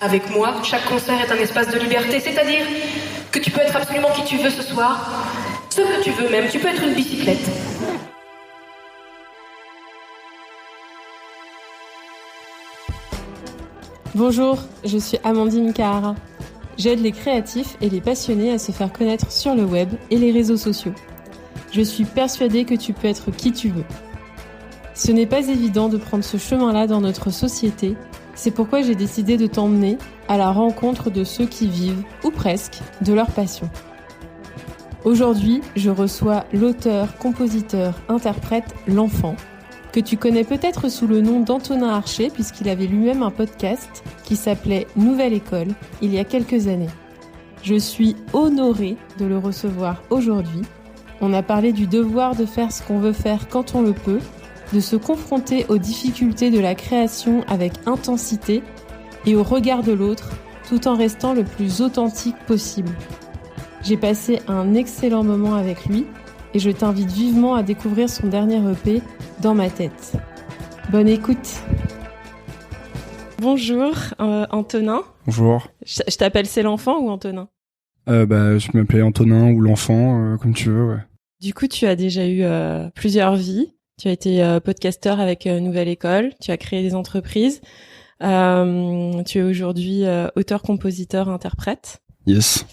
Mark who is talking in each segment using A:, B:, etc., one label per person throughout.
A: Avec moi, chaque concert est un espace de liberté, c'est-à-dire que tu peux être absolument qui tu veux ce soir, ce que tu veux même, tu peux être une bicyclette.
B: Bonjour, je suis Amandine Kahara. J'aide les créatifs et les passionnés à se faire connaître sur le web et les réseaux sociaux. Je suis persuadée que tu peux être qui tu veux. Ce n'est pas évident de prendre ce chemin-là dans notre société. C'est pourquoi j'ai décidé de t'emmener à la rencontre de ceux qui vivent, ou presque, de leur passion. Aujourd'hui, je reçois l'auteur, compositeur, interprète L'Enfant, que tu connais peut-être sous le nom d'Antonin Archer, puisqu'il avait lui-même un podcast qui s'appelait Nouvelle École, il y a quelques années. Je suis honorée de le recevoir aujourd'hui. On a parlé du devoir de faire ce qu'on veut faire quand on le peut, de se confronter aux difficultés de la création avec intensité et au regard de l'autre, tout en restant le plus authentique possible. J'ai passé un excellent moment avec lui et je t'invite vivement à découvrir son dernier EP, Dans ma tête. Bonne écoute. Bonjour Antonin.
C: Bonjour.
B: Je t'appelle C'est l'Enfant ou Antonin ?
C: Je m'appelais Antonin ou L'Enfant, comme tu veux, ouais.
B: Du coup, tu as déjà eu plusieurs vies. Tu as été podcasteur avec Nouvelle École, tu as créé des entreprises. Tu es aujourd'hui auteur, compositeur, interprète.
C: Yes.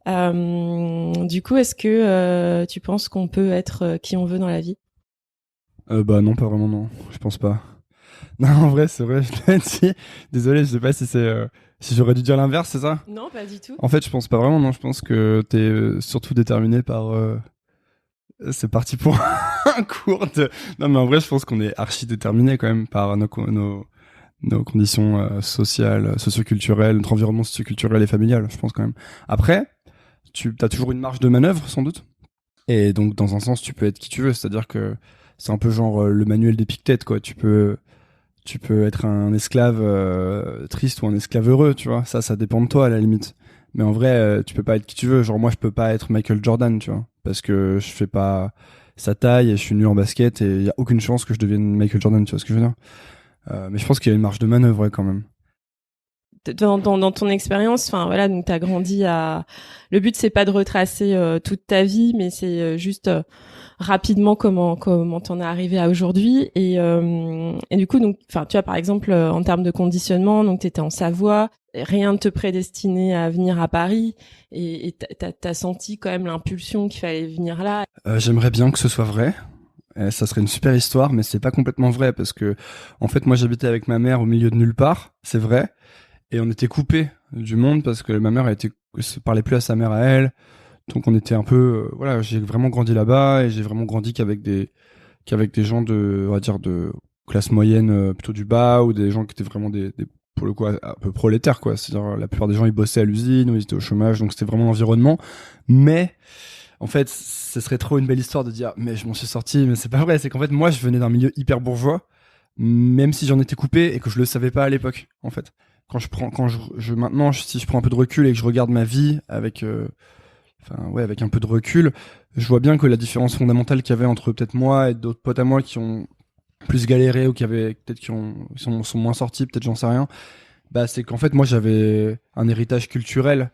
B: Du coup, est-ce que tu penses qu'on peut être qui on veut dans la vie ?
C: Non, pas vraiment, non. Je pense pas. Non, en vrai, c'est vrai, je l'ai dit. Désolé, je sais pas si si j'aurais dû dire l'inverse, c'est ça ?
B: Non, pas du tout.
C: En fait, je pense pas vraiment, non. Je pense que t'es surtout déterminé par... C'est parti pour un cours de... Non, mais en vrai, je pense qu'on est archi déterminé quand même par nos conditions sociales, socioculturelles, notre environnement socioculturel et familial, je pense quand même. Après, tu as toujours une marge de manœuvre, sans doute. Et donc, dans un sens, tu peux être qui tu veux. C'est-à-dire que c'est un peu genre le manuel d'Épictète, quoi. Tu peux être un esclave triste ou un esclave heureux, tu vois. Ça dépend de toi, à la limite. Mais en vrai, tu peux pas être qui tu veux. Genre, moi, je peux pas être Michael Jordan, tu vois. Parce que je fais pas sa taille et je suis nul en basket et il y a aucune chance que je devienne Michael Jordan, tu vois ce que je veux dire. Mais je pense qu'il y a une marge de manœuvre, ouais, quand même.
B: Dans ton expérience, enfin voilà, donc t'as grandi à. Le but c'est pas de retracer toute ta vie, mais c'est juste rapidement comment t'en es arrivé à aujourd'hui et du coup donc, enfin tu vois par exemple en termes de conditionnement, donc t'étais en Savoie, rien ne te prédestinait à venir à Paris et t'as senti quand même l'impulsion qu'il fallait venir là.
C: J'aimerais bien que ce soit vrai. Ça serait une super histoire, mais c'est pas complètement vrai parce que en fait moi j'habitais avec ma mère au milieu de nulle part, c'est vrai. Et on était coupés du monde parce que ma mère se parlait plus à sa mère à elle. Donc on était un peu, voilà, j'ai vraiment grandi là-bas et j'ai vraiment grandi qu'avec des gens on va dire de classe moyenne, plutôt du bas, ou des gens qui étaient vraiment des pour le coup un peu prolétaires, quoi. C'est-à-dire la plupart des gens ils bossaient à l'usine ou ils étaient au chômage, donc c'était vraiment l'environnement. Mais en fait, ce serait trop une belle histoire de dire mais je m'en suis sorti, mais c'est pas vrai. C'est qu'en fait moi je venais d'un milieu hyper bourgeois, même si j'en étais coupé et que je le savais pas à l'époque, en fait. Maintenant, si je prends un peu de recul et que je regarde ma vie avec un peu de recul, je vois bien que la différence fondamentale qu'il y avait entre peut-être moi et d'autres potes à moi qui ont plus galéré ou sont moins sortis, peut-être, j'en sais rien, bah c'est qu'en fait moi j'avais un héritage culturel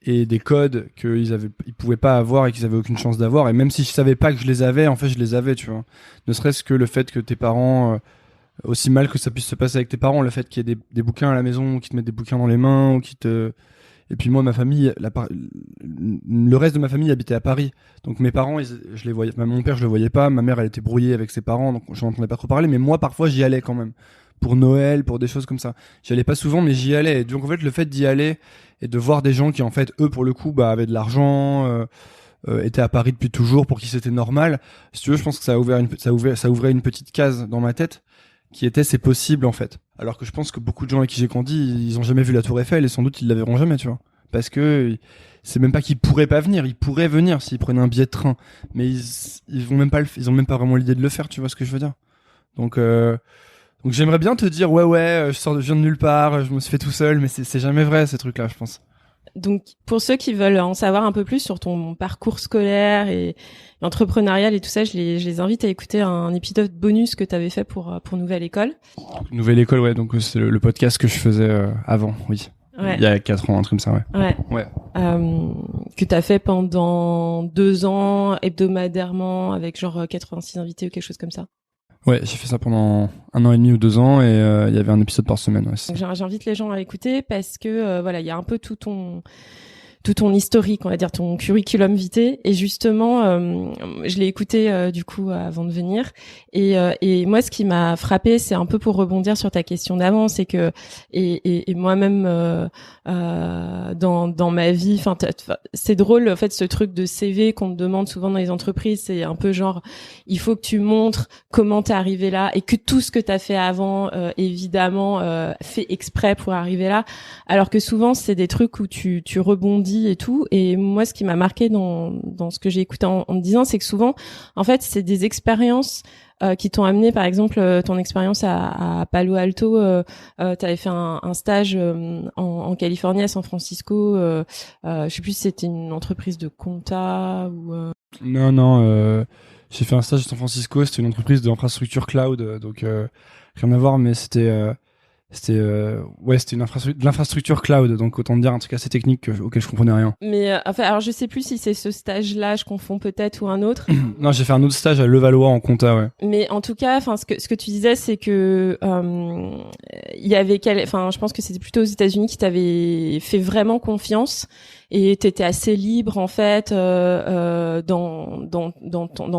C: et des codes ils pouvaient pas avoir et qu'ils avaient aucune chance d'avoir, et même si je savais pas que je les avais, en fait je les avais, tu vois. Ne serait-ce que le fait que tes parents aussi mal que ça puisse se passer avec tes parents, le fait qu'il y ait des bouquins à la maison, ou qu'ils te mettent des bouquins dans les mains, ou et puis moi, ma famille, le reste de ma famille habitait à Paris. Donc mes parents, je les voyais, mon père, je le voyais pas, ma mère, elle était brouillée avec ses parents, donc je n'entendais pas trop parler, mais moi, parfois, j'y allais quand même. Pour Noël, pour des choses comme ça. J'y allais pas souvent, mais j'y allais. Et donc, en fait, le fait d'y aller et de voir des gens qui, en fait, eux, pour le coup, avaient de l'argent, étaient à Paris depuis toujours, pour qui c'était normal. Si tu veux, je pense que ça ouvrait une petite case dans ma tête, qui était c'est possible en fait. Alors que je pense que beaucoup de gens avec qui j'ai grandi, ils ont jamais vu la Tour Eiffel et sans doute ils la verront jamais, tu vois. Parce que c'est même pas qu'ils pourraient pas venir, ils pourraient venir s'ils prenaient un billet de train, mais ils vont même pas ils ont même pas vraiment l'idée de le faire, tu vois ce que je veux dire. Donc j'aimerais bien te dire ouais, je viens de nulle part, je me suis fait tout seul, mais c'est jamais vrai ces trucs-là, je pense.
B: Donc, pour ceux qui veulent en savoir un peu plus sur ton parcours scolaire et entrepreneurial et tout ça, je les invite à écouter un épisode bonus que tu avais fait pour Nouvelle École.
C: Nouvelle École, ouais, donc c'est le podcast que je faisais avant, oui.
B: Ouais.
C: Il y a 4 ans, un truc comme ça, ouais.
B: Ouais. Que t'as fait pendant 2 ans, hebdomadairement, avec genre 86 invités ou quelque chose comme ça.
C: Ouais, j'ai fait ça pendant 1 an et demi ou 2 ans, et il y avait un épisode par semaine, ouais.
B: Donc j'invite les gens à écouter parce que voilà, il y a un peu tout ton historique, on va dire ton curriculum vitae, et justement je l'ai écouté du coup avant de venir, et moi ce qui m'a frappé, c'est un peu pour rebondir sur ta question d'avant, c'est que et moi-même dans ma vie, enfin c'est drôle en fait, ce truc de CV qu'on te demande souvent dans les entreprises, c'est un peu genre il faut que tu montres comment t'es arrivé là, et que tout ce que t'as fait avant évidemment fait exprès pour arriver là, alors que souvent c'est des trucs où tu rebondis et tout. Et moi, ce qui m'a marqué dans ce que j'ai écouté en me disant, c'est que souvent, en fait, c'est des expériences qui t'ont amené, par exemple, ton expérience à Palo Alto. T'avais fait un stage en Californie, à San Francisco. Je sais plus si c'était une entreprise de compta ou.
C: Non. J'ai fait un stage à San Francisco. C'était une entreprise d'infrastructure cloud, donc rien à voir, mais c'était une de l'infrastructure cloud, donc autant dire un truc assez technique auquel je comprenais rien.
B: Mais enfin, alors je sais plus si c'est ce stage-là, je confonds peut-être, ou un autre.
C: Non, j'ai fait un autre stage à Levallois en compta, ouais.
B: Mais en tout cas, enfin, ce que tu disais, c'est que il y avait enfin, je pense que c'était plutôt aux États-Unis qui t'avaient fait vraiment confiance, et t'étais assez libre en fait dans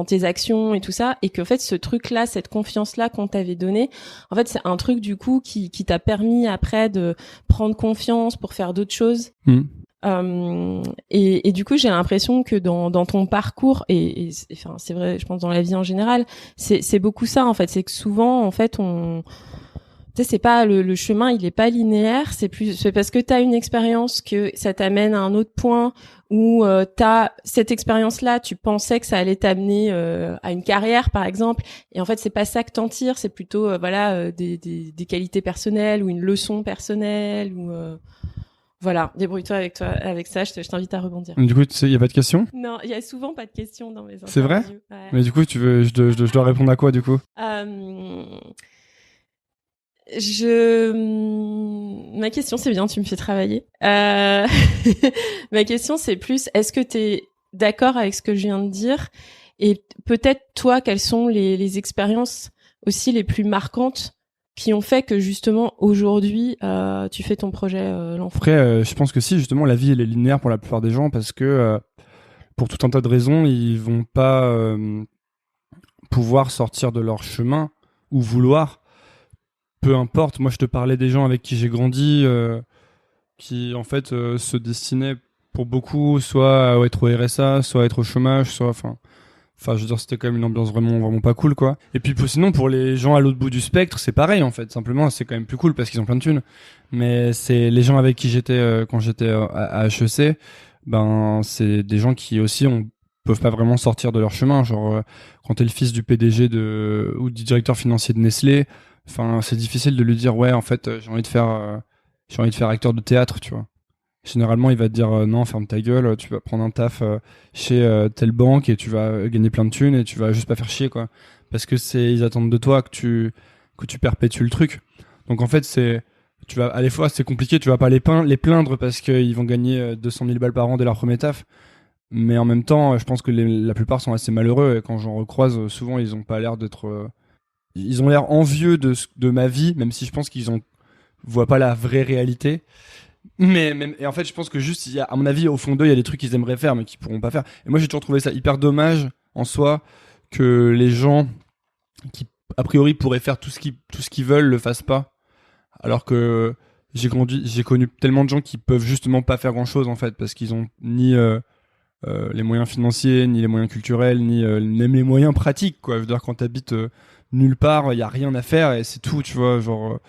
B: tes actions et tout ça, et qu'en fait ce truc-là, cette confiance-là qu'on t'avait donnée, en fait c'est un truc du coup qui t'a permis après de prendre confiance pour faire d'autres choses. Et du coup j'ai l'impression que dans ton parcours, et enfin c'est vrai, je pense dans la vie en général, c'est beaucoup ça en fait, c'est que souvent en fait tu sais, c'est pas le chemin, il est pas linéaire, c'est parce que t'as une expérience que ça t'amène à un autre point où t'as cette expérience-là, tu pensais que ça allait t'amener à une carrière par exemple, et en fait c'est pas ça que t'en tires, c'est plutôt des qualités personnelles ou une leçon personnelle ou voilà, débrouille-toi avec ça, je t'invite à rebondir.
C: Du coup, il y a pas de questions ?
B: Non, il y a souvent pas de questions dans mes interviews.
C: C'est vrai ?
B: Ouais.
C: Mais du coup, je dois répondre à quoi du coup ?
B: Ma question, c'est bien, tu me fais travailler. Ma question, c'est plus, est-ce que t'es d'accord avec ce que je viens de dire? Et peut-être, toi, quelles sont les expériences aussi les plus marquantes qui ont fait que, justement, aujourd'hui, tu fais ton projet l'enfant?
C: Après, je pense que si, justement, la vie, elle est linéaire pour la plupart des gens, parce que, pour tout un tas de raisons, ils vont pas pouvoir sortir de leur chemin, ou vouloir. Peu importe, moi je te parlais des gens avec qui j'ai grandi, qui en fait se destinaient pour beaucoup soit à être au RSA, soit à être au chômage, soit enfin je veux dire, c'était quand même une ambiance vraiment pas cool, quoi. Et puis sinon pour les gens à l'autre bout du spectre, c'est pareil en fait, simplement c'est quand même plus cool parce qu'ils ont plein de thunes. Mais c'est les gens avec qui j'étais quand j'étais à HEC, ben c'est des gens qui aussi peuvent pas vraiment sortir de leur chemin, genre quand t'es le fils du PDG ou du directeur financier de Nestlé. Enfin, c'est difficile de lui dire ouais, en fait, j'ai envie de faire acteur de théâtre, tu vois. Généralement, il va te dire non, ferme ta gueule, tu vas prendre un taf chez telle banque et tu vas gagner plein de thunes et tu vas juste pas faire chier, quoi. Parce que ils attendent de toi que tu perpétues le truc. Donc en fait, à la fois c'est compliqué, tu vas pas les plaindre parce qu'ils vont gagner 200 000 balles par an dès leur premier taf. Mais en même temps, je pense que la plupart sont assez malheureux, et quand j'en recroise, souvent ils ont pas l'air d'être ils ont l'air envieux de ma vie, même si je pense qu'ils voient pas la vraie réalité. Et en fait, je pense que juste, à mon avis, au fond d'eux, il y a des trucs qu'ils aimeraient faire, mais qu'ils pourront pas faire. Et moi, j'ai toujours trouvé ça hyper dommage, en soi, que les gens qui, a priori, pourraient faire tout ce qu'ils veulent, le fassent pas. Alors que j'ai connu tellement de gens qui peuvent justement pas faire grand chose, en fait, parce qu'ils ont ni les moyens financiers, ni les moyens culturels, ni même les moyens pratiques, quoi. Je veux dire, quand t'habites nulle part, il y a rien à faire et c'est tout, tu vois, genre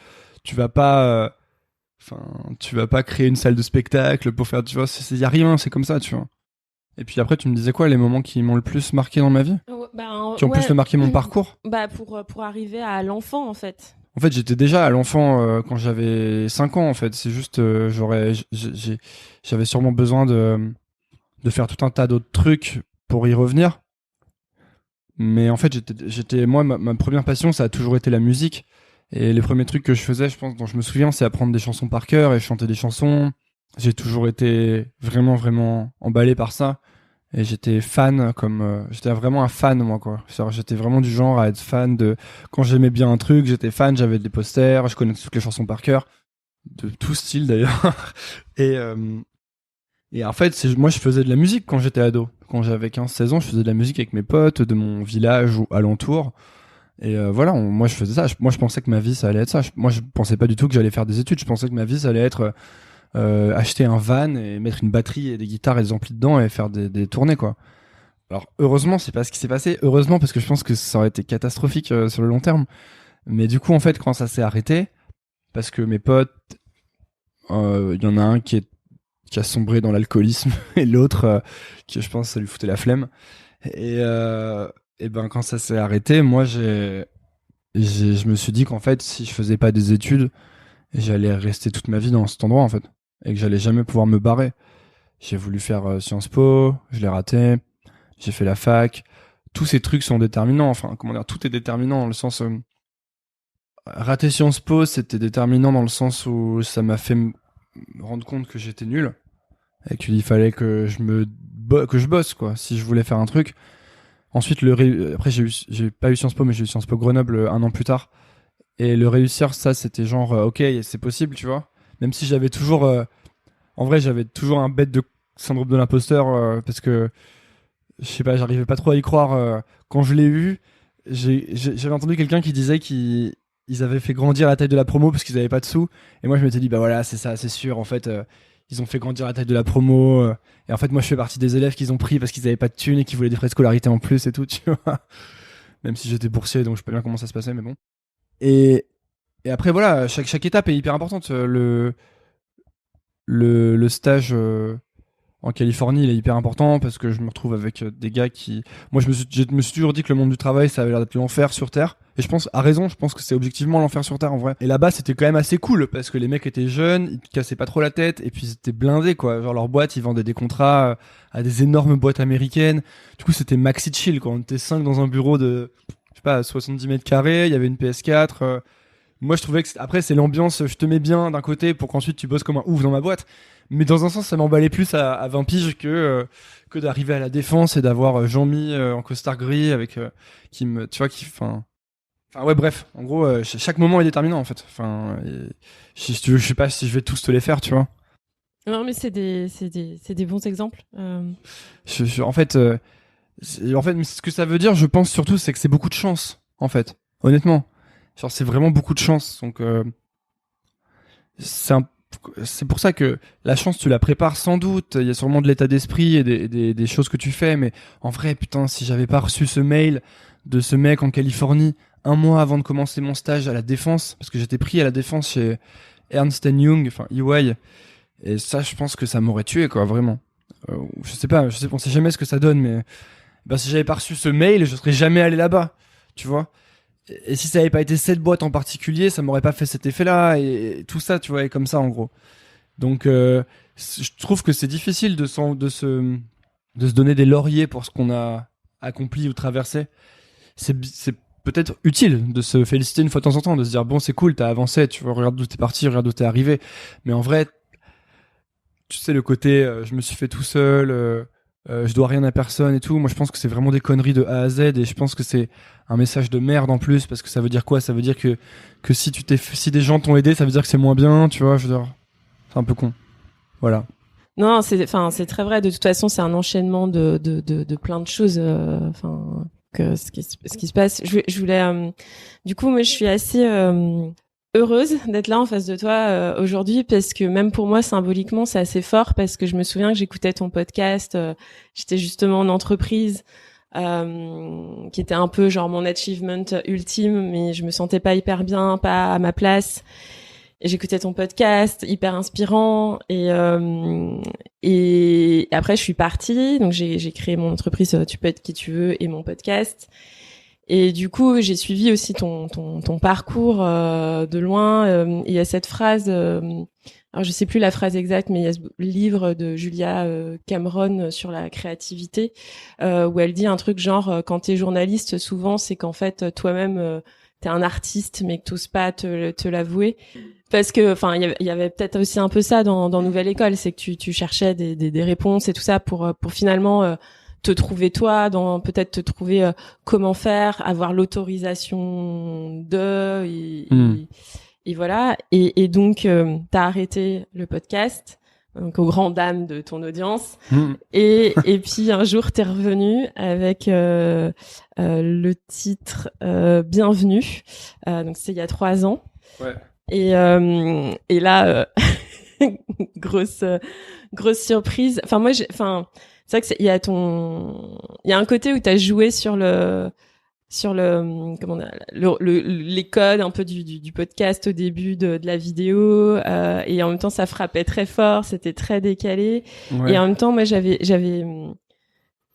C: tu vas pas créer une salle de spectacle pour faire, tu vois, il y a rien, c'est comme ça, tu vois. Et puis après, tu me disais quoi, les moments qui m'ont le plus marqué dans ma vie, qui ont plus marqué mon parcours?
B: Pour arriver à l'enfant, en fait.
C: En fait, j'étais déjà à l'enfant quand j'avais 5 ans, en fait. C'est juste, j'avais sûrement besoin de faire tout un tas d'autres trucs pour y revenir. Mais en fait, moi, ma première passion, ça a toujours été la musique. Et les premiers trucs que je faisais, je pense, dont je me souviens, c'est apprendre des chansons par cœur et chanter des chansons. J'ai toujours été vraiment, vraiment emballé par ça. Et j'étais fan, j'étais vraiment un fan, moi, quoi. C'est-à-dire, j'étais vraiment du genre à être fan de, quand j'aimais bien un truc, j'étais fan, j'avais des posters, je connaissais toutes les chansons par cœur. De tout style, d'ailleurs. Et, et en fait, moi, je faisais de la musique quand j'étais ado. Quand j'avais 15-16 ans, je faisais de la musique avec mes potes de mon village ou alentour. Et voilà, moi, je faisais ça. Moi, je pensais que ma vie, ça allait être ça. Moi, je pensais pas du tout que j'allais faire des études. Je pensais que ma vie, ça allait être acheter un van et mettre une batterie et des guitares et des amplis dedans et faire des tournées, quoi. Alors, heureusement, c'est pas ce qui s'est passé. Heureusement, parce que je pense que ça aurait été catastrophique sur le long terme. Mais du coup, en fait, quand ça s'est arrêté, parce que mes potes, il y en a un qui a sombré dans l'alcoolisme et l'autre qui, je pense, ça lui foutait la flemme. Et ben quand ça s'est arrêté, moi je me suis dit qu'en fait si je faisais pas des études, j'allais rester toute ma vie dans cet endroit en fait et que j'allais jamais pouvoir me barrer. J'ai voulu faire Sciences Po, je l'ai raté. J'ai fait la fac. Tous ces trucs sont déterminants. Enfin, comment dire, tout est déterminant dans le sens rater Sciences Po, c'était déterminant dans le sens où ça m'a fait me rendre compte que j'étais nul et qu'il fallait que je bosse quoi si je voulais faire un truc. Ensuite après j'ai pas eu Sciences Po mais j'ai eu Sciences Po Grenoble un an plus tard et le réussir ça c'était genre OK, c'est possible, tu vois. Même si j'avais toujours en vrai j'avais toujours un bête de syndrome de l'imposteur parce que je sais pas, j'arrivais pas trop à y croire quand je l'ai eu. J'avais entendu quelqu'un qui disait qu'ils avaient fait grandir la taille de la promo parce qu'ils avaient pas de sous et moi je m'étais dit bah voilà, c'est ça, c'est sûr en fait ils ont fait grandir la taille de la promo et en fait moi je fais partie des élèves qu'ils ont pris parce qu'ils avaient pas de thunes et qu'ils voulaient des frais de scolarité en plus et tout, tu vois. Même si j'étais boursier donc je sais pas bien comment ça se passait mais bon. Et après voilà, chaque étape est hyper importante. Le stage en Californie, il est hyper important parce que je me retrouve avec des gars qui... Moi, je me suis toujours dit que le monde du travail, ça avait l'air d'être l'enfer sur Terre. Et je pense, à raison, je pense que c'est objectivement l'enfer sur Terre en vrai. Et là-bas, c'était quand même assez cool parce que les mecs étaient jeunes, ils te cassaient pas trop la tête et puis ils étaient blindés, quoi. Genre, leur boîte, ils vendaient des contrats à des énormes boîtes américaines. Du coup, c'était maxi chill, quoi. On était 5 dans un bureau de, je sais pas, 70 mètres carrés, il y avait une PS4. Moi, je trouvais que après, c'est l'ambiance, je te mets bien d'un côté pour qu'ensuite tu bosses comme un ouf dans ma boîte. Mais dans un sens, ça m'emballait plus à 20 piges que d'arriver à la Défense et d'avoir Jean-Mi en costard gris avec qui me, tu vois, enfin ouais, bref. En gros, chaque moment est déterminant en fait. Enfin, si tu veux, je sais pas si je vais tous te les faire, tu vois.
B: Non, mais c'est des bons exemples.
C: En fait, ce que ça veut dire, je pense surtout, c'est que c'est beaucoup de chance, en fait. Honnêtement. Genre, c'est vraiment beaucoup de chance. Donc, c'est pour ça que la chance, tu la prépares sans doute. Il y a sûrement de l'état d'esprit et des choses que tu fais. Mais en vrai, putain, si j'avais pas reçu ce mail de ce mec en Californie 1 mois avant de commencer mon stage à la Défense, parce que j'étais pris à la Défense chez Ernst Young, enfin EY, et ça, je pense que ça m'aurait tué, quoi, vraiment. Je sais pas, on sait jamais ce que ça donne, mais ben, si j'avais pas reçu ce mail, je serais jamais allé là-bas, tu vois. Et si ça avait pas été cette boîte en particulier, ça m'aurait pas fait cet effet-là et tout ça, tu vois, et comme ça en gros. Donc, je trouve que c'est difficile de se donner des lauriers pour ce qu'on a accompli ou traversé. C'est peut-être utile de se féliciter une fois de temps en temps, de se dire bon, c'est cool, t'as avancé, tu vois, regarde d'où t'es parti, regarde d'où t'es arrivé. Mais en vrai, tu sais, le côté je me suis fait tout seul. Je dois rien à personne et tout. Moi, je pense que c'est vraiment des conneries de A à Z et je pense que c'est un message de merde en plus parce que ça veut dire quoi? Ça veut dire que si si des gens t'ont aidé, ça veut dire que c'est moins bien, tu vois. Je veux dire, c'est un peu con. Voilà.
B: Non, c'est très vrai. De toute façon, c'est un enchaînement de plein de choses. Ce qui se passe. Je voulais, du coup, moi, je suis assez heureuse d'être là en face de toi aujourd'hui parce que même pour moi symboliquement c'est assez fort parce que je me souviens que j'écoutais ton podcast, j'étais justement en entreprise qui était un peu genre mon achievement ultime mais je me sentais pas hyper bien, pas à ma place et j'écoutais ton podcast hyper inspirant et après je suis partie donc j'ai créé mon entreprise Tu peux être qui tu veux et mon podcast. Et du coup, j'ai suivi aussi ton parcours de loin. Il y a cette phrase, alors je sais plus la phrase exacte, mais il y a ce livre de Julia Cameron sur la créativité, où elle dit un truc genre quand t'es journaliste, souvent c'est qu'en fait toi-même t'es un artiste, mais que t'oses pas te l'avouer. Parce que, enfin, il y avait peut-être aussi un peu ça dans Nouvelle École, c'est que tu cherchais des réponses et tout ça pour finalement te trouver toi, peut-être te trouver comment faire, avoir l'autorisation et voilà. Et donc t'as arrêté le podcast, donc aux grandes dames de ton audience. Et puis un jour t'es revenu avec le titre Bienvenue. Donc c'est il y a 3 ans.
C: Ouais.
B: Et là, grosse surprise. Enfin moi, c'est vrai que il y a un côté où t'as joué sur les codes un peu du podcast au début de la vidéo, et en même temps ça frappait très fort, c'était très décalé. Ouais. Et en même temps moi j'avais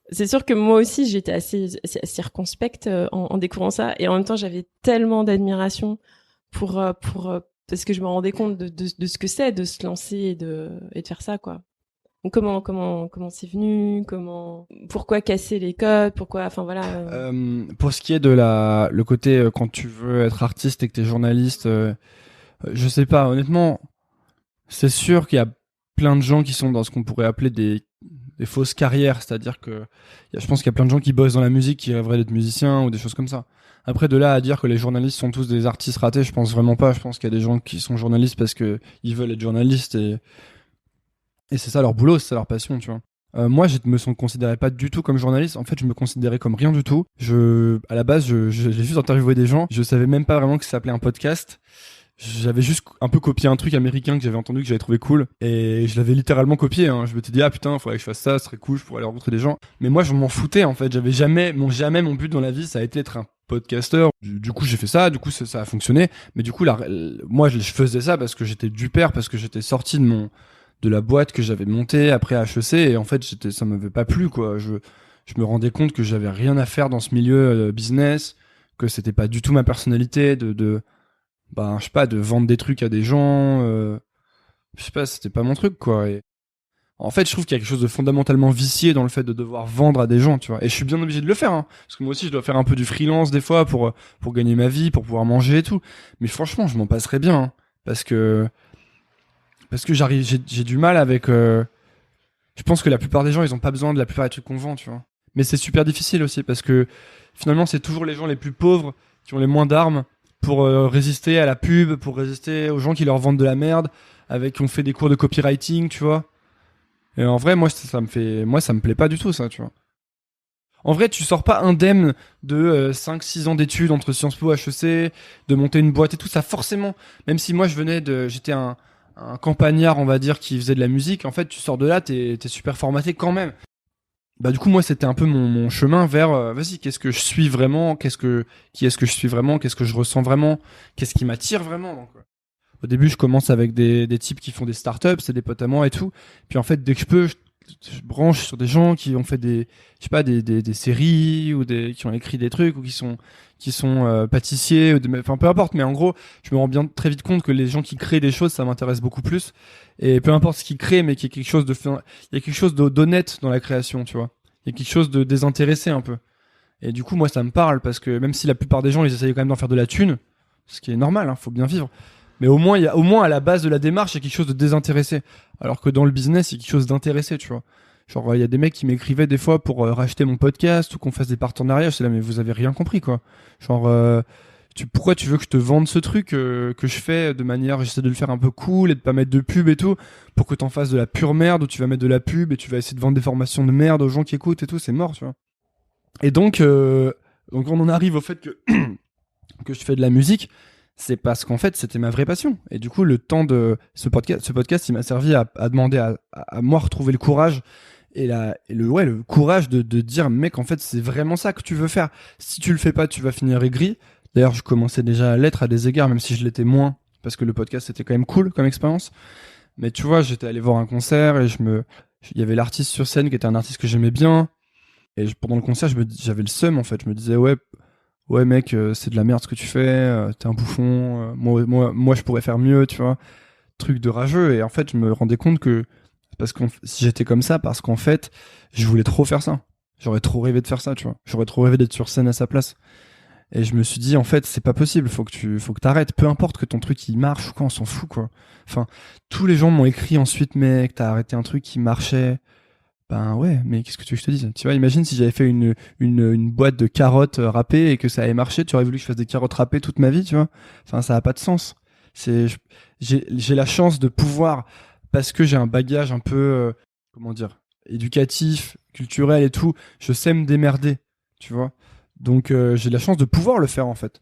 B: c'est sûr que moi aussi j'étais assez circonspecte en découvrant ça, et en même temps j'avais tellement d'admiration pour parce que je me rendais compte de ce que c'est de se lancer et de faire ça, quoi. Donc comment c'est venu, pourquoi casser les codes, pourquoi, enfin voilà.
C: Pour ce qui est de le côté quand tu veux être artiste et que t'es journaliste, je sais pas, honnêtement, c'est sûr qu'il y a plein de gens qui sont dans ce qu'on pourrait appeler des fausses carrières, c'est-à-dire que je pense qu'il y a plein de gens qui bossent dans la musique qui rêveraient d'être musiciens ou des choses comme ça. Après, de là à dire que les journalistes sont tous des artistes ratés, je pense vraiment pas. Je pense qu'il y a des gens qui sont journalistes parce que ils veulent être journalistes et c'est ça leur boulot, c'est ça leur passion, tu vois. Moi, je me considérais pas du tout comme journaliste. En fait, je me considérais comme rien du tout. À la base, j'ai juste interviewé des gens. Je savais même pas vraiment que ça s'appelait un podcast. J'avais juste un peu copié un truc américain que j'avais entendu, que j'avais trouvé cool, et je l'avais littéralement copié, hein. Je me suis dit, ah putain, faudrait que je fasse ça, ce serait cool, je pourrais aller rencontrer des gens. Mais moi, je m'en foutais, en fait. Jamais mon but dans la vie, ça a été d'être un podcasteur. Du coup, j'ai fait ça, du coup, ça a fonctionné. Mais du coup, moi, je faisais ça parce que j'étais du père, parce que j'étais sorti de la boîte que j'avais montée après HEC, et en fait, ça m'avait pas plu, quoi. Je me rendais compte que j'avais rien à faire dans ce milieu business, que c'était pas du tout ma personnalité je sais pas, de vendre des trucs à des gens, je sais pas, c'était pas mon truc, quoi. Et en fait, je trouve qu'il y a quelque chose de fondamentalement vicié dans le fait de devoir vendre à des gens, tu vois. Et je suis bien obligé de le faire, hein, parce que moi aussi, je dois faire un peu du freelance des fois pour gagner ma vie, pour pouvoir manger et tout. Mais franchement, je m'en passerais bien, hein, parce que j'ai du mal avec. Je pense que la plupart des gens, ils ont pas besoin de la plupart des trucs qu'on vend, tu vois. Mais c'est super difficile aussi, parce que finalement, c'est toujours les gens les plus pauvres qui ont les moins d'armes pour résister à la pub, pour résister aux gens qui leur vendent de la merde, qui ont fait des cours de copywriting, tu vois. Et en vrai, moi, ça me plaît pas du tout, ça, tu vois. En vrai, tu sors pas indemne de 5-6 ans d'études entre Sciences Po, HEC, de monter une boîte et tout ça, forcément. Même si moi, j'étais un campagnard, on va dire, qui faisait de la musique, en fait, tu sors de là, t'es super formaté quand même. Bah du coup moi c'était un peu mon chemin vers vas-y, qu'est-ce que je suis vraiment, qui est-ce que je suis vraiment, qu'est-ce que je ressens vraiment, qu'est-ce qui m'attire vraiment. Donc, au début je commence avec des types qui font des startups, c'est des potes à moi et tout, puis en fait dès que je peux je branche sur des gens qui ont fait des séries ou qui ont écrit des trucs ou qui sont pâtissiers ou enfin peu importe, mais en gros je me rends bien très vite compte que les gens qui créent des choses ça m'intéresse beaucoup plus, et peu importe ce qu'ils créent, mais qu'il y a quelque chose il y a quelque chose d'honnête dans la création, tu vois, il y a quelque chose de désintéressé un peu, et du coup moi ça me parle, parce que même si la plupart des gens ils essayent quand même d'en faire de la thune, ce qui est normal, hein, faut bien vivre, mais au moins à la base de la démarche il y a quelque chose de désintéressé, alors que dans le business il y a quelque chose d'intéressé, tu vois. Genre il y a des mecs qui m'écrivaient des fois pour racheter mon podcast ou qu'on fasse des partenariats, je sais là mais vous avez rien compris, quoi. Genre pourquoi tu veux que je te vende ce truc que je fais de manière, j'essaie de le faire un peu cool et de pas mettre de pub et tout, pour que t'en fasses de la pure merde où tu vas mettre de la pub et tu vas essayer de vendre des formations de merde aux gens qui écoutent et tout, c'est mort, tu vois. Et donc on en arrive au fait que que je fais de la musique, c'est parce qu'en fait c'était ma vraie passion, et du coup le temps de ce podcast il m'a servi à demander à moi retrouver le courage et le courage de dire mec, en fait c'est vraiment ça que tu veux faire, si tu le fais pas tu vas finir aigri. D'ailleurs je commençais déjà à l'être à des égards, même si je l'étais moins, parce que le podcast c'était quand même cool comme expérience, mais tu vois j'étais allé voir un concert et il y avait l'artiste sur scène qui était un artiste que j'aimais bien, et pendant le concert j'avais le seum, en fait je me disais ouais, ouais mec, c'est de la merde ce que tu fais, t'es un bouffon, moi je pourrais faire mieux, tu vois, truc de rageux. Et en fait je me rendais compte que si j'étais comme ça, parce qu'en fait je voulais trop faire ça, j'aurais trop rêvé de faire ça, tu vois, j'aurais trop rêvé d'être sur scène à sa place. Et je me suis dit, en fait, c'est pas possible, faut que t'arrêtes, peu importe que ton truc il marche ou quoi, on s'en fout, quoi. Enfin, tous les gens m'ont écrit ensuite, mec, t'as arrêté un truc qui marchait. Ben ouais, mais qu'est-ce que tu veux que je te dise? Tu vois, imagine si j'avais fait une boîte de carottes râpées et que ça avait marché, tu aurais voulu que je fasse des carottes râpées toute ma vie, tu vois? Enfin, ça a pas de sens. J'ai la chance de pouvoir, parce que j'ai un bagage un peu, comment dire, éducatif, culturel et tout, je sais me démerder, tu vois? Donc j'ai la chance de pouvoir le faire en fait.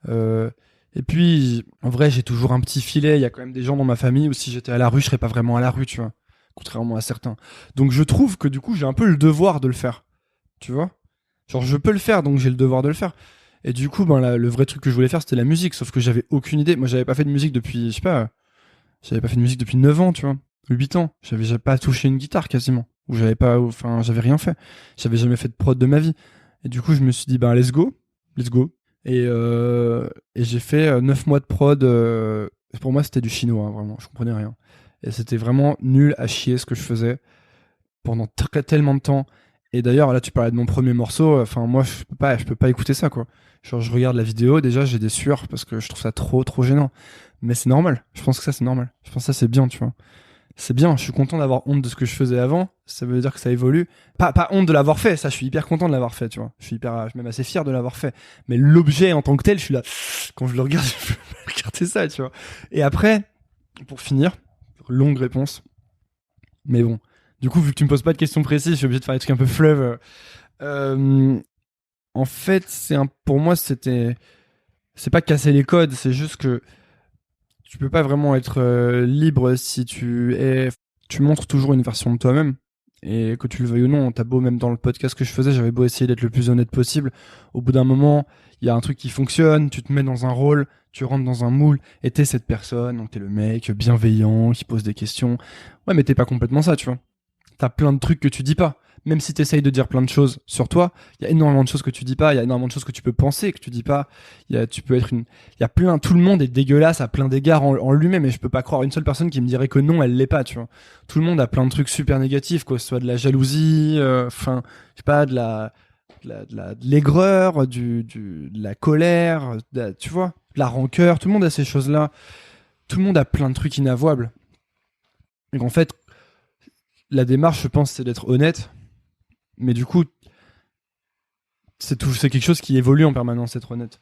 C: Euh, et puis en vrai j'ai toujours un petit filet. Il y a quand même des gens dans ma famille où si j'étais à la rue je serais pas vraiment à la rue, tu vois. Contrairement à certains. Donc je trouve que du coup j'ai un peu le devoir de le faire. Tu vois. Genre je peux le faire donc j'ai le devoir de le faire. Et du coup ben le vrai truc que je voulais faire c'était la musique. Sauf que j'avais aucune idée. Moi j'avais pas fait de musique depuis je sais pas. J'avais pas fait de musique depuis 9 ans, tu vois. 8 ans. J'avais pas touché une guitare quasiment. Ou j'avais rien fait. J'avais jamais fait de prod de ma vie. Et du coup, je me suis dit, ben, let's go. Let's go. Et j'ai fait 9 mois de prod. Pour moi, c'était du chinois, hein, vraiment. Je comprenais rien. Et c'était vraiment nul à chier ce que je faisais pendant tellement de temps. Et d'ailleurs, là, tu parlais de mon premier morceau. Enfin, moi, je peux pas écouter ça, quoi. Genre, je regarde la vidéo, déjà, j'ai des sueurs parce que je trouve ça trop, trop gênant. Mais c'est normal. Je pense que ça, c'est normal. Je pense que ça, c'est bien, tu vois. C'est bien, je suis content d'avoir honte de ce que je faisais avant, ça veut dire que ça évolue. Pas honte de l'avoir fait, ça je suis hyper content de l'avoir fait, tu vois. Je suis même assez fier de l'avoir fait. Mais l'objet en tant que tel, je suis là, quand je le regarde, je peux pas regarder ça, tu vois. Et après, pour finir, longue réponse, mais bon, du coup, vu que tu me poses pas de questions précises, je suis obligé de faire des trucs un peu fleuve. En fait, pour moi, c'est pas casser les codes, c'est juste que tu peux pas vraiment être libre si tu montres toujours une version de toi-même. Et que tu le veuilles ou non, t'as beau, même dans le podcast que je faisais, j'avais beau essayer d'être le plus honnête possible. Au bout d'un moment, il y a un truc qui fonctionne, tu te mets dans un rôle, tu rentres dans un moule, et t'es cette personne, donc t'es le mec bienveillant, qui pose des questions. Ouais, mais t'es pas complètement ça, tu vois. T'as plein de trucs que tu dis pas. Même si t'essayes de dire plein de choses sur toi, il y a énormément de choses que tu dis pas, il y a énormément de choses que tu peux penser, que tu dis pas. Tu peux être il y a tout le monde est dégueulasse à plein d'égards en lui-même, et je peux pas croire une seule personne qui me dirait que non, elle l'est pas, tu vois. Tout le monde a plein de trucs super négatifs, quoi, que ce soit de la jalousie, enfin, je sais pas, de l'aigreur, de la colère, tu vois, de la rancœur, tout le monde a ces choses-là. Tout le monde a plein de trucs inavouables. Et en fait, la démarche, je pense, c'est d'être honnête. Mais du coup, c'est quelque chose qui évolue en permanence, être honnête.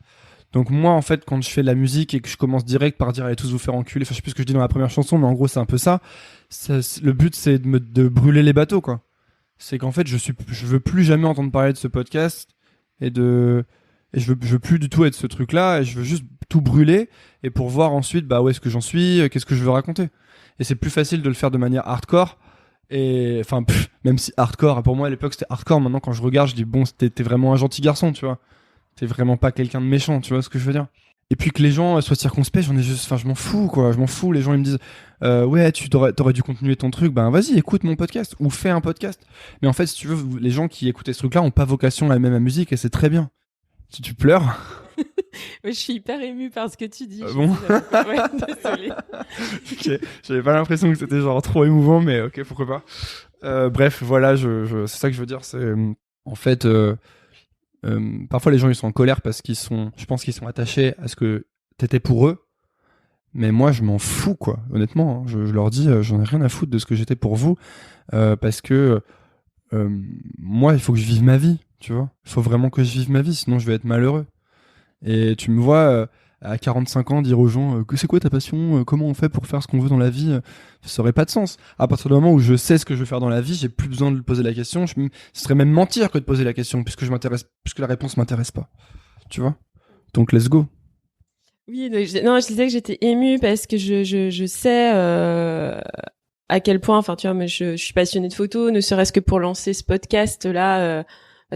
C: Donc moi, en fait, quand je fais de la musique et que je commence direct par dire allez tous vous faire enculer, enfin je sais plus ce que je dis dans la première chanson, mais en gros c'est un peu ça. Le but c'est de brûler les bateaux, quoi. C'est qu'en fait je veux plus jamais entendre parler de ce podcast et je veux plus du tout être ce truc-là, et je veux juste tout brûler et pour voir ensuite bah où est-ce que j'en suis, qu'est-ce que je veux raconter. Et c'est plus facile de le faire de manière hardcore. Et enfin, même si hardcore, pour moi à l'époque c'était hardcore, maintenant quand je regarde, je dis bon, t'es vraiment un gentil garçon, tu vois. T'es vraiment pas quelqu'un de méchant, tu vois ce que je veux dire. Et puis que les gens soient circonspects, je m'en fous, quoi. Je m'en fous. Les gens ils me disent, ouais, t'aurais dû continuer ton truc, ben vas-y, écoute mon podcast ou fais un podcast. Mais en fait, si tu veux, les gens qui écoutaient ce truc-là ont pas vocation à aimer ma musique et c'est très bien. Si tu pleures.
B: Ouais, je suis hyper émue par ce que tu dis.
C: Bon.
B: Ouais, désolée.
C: Ok, j'avais pas l'impression que c'était genre trop émouvant, mais ok, pourquoi pas. Bref, voilà, c'est ça que je veux dire. C'est en fait, parfois les gens ils sont en colère parce je pense qu'ils sont attachés à ce que t'étais pour eux. Mais moi, je m'en fous, quoi. Honnêtement, hein. Je leur dis, j'en ai rien à foutre de ce que j'étais pour vous, parce que moi, il faut que je vive ma vie, tu vois. Il faut vraiment que je vive ma vie, sinon je vais être malheureux. Et tu me vois à 45 ans dire aux gens que c'est quoi ta passion, comment on fait pour faire ce qu'on veut dans la vie, ça aurait pas de sens. À partir du moment où je sais ce que je veux faire dans la vie, j'ai plus besoin de poser la question. Ce serait même mentir que de poser la question, puisque la réponse m'intéresse pas. Tu vois. Donc let's go.
B: Oui, non, je disais que j'étais émue parce que je sais à quel point, enfin tu vois, mais je suis passionnée de photos, ne serait-ce que pour lancer ce podcast là.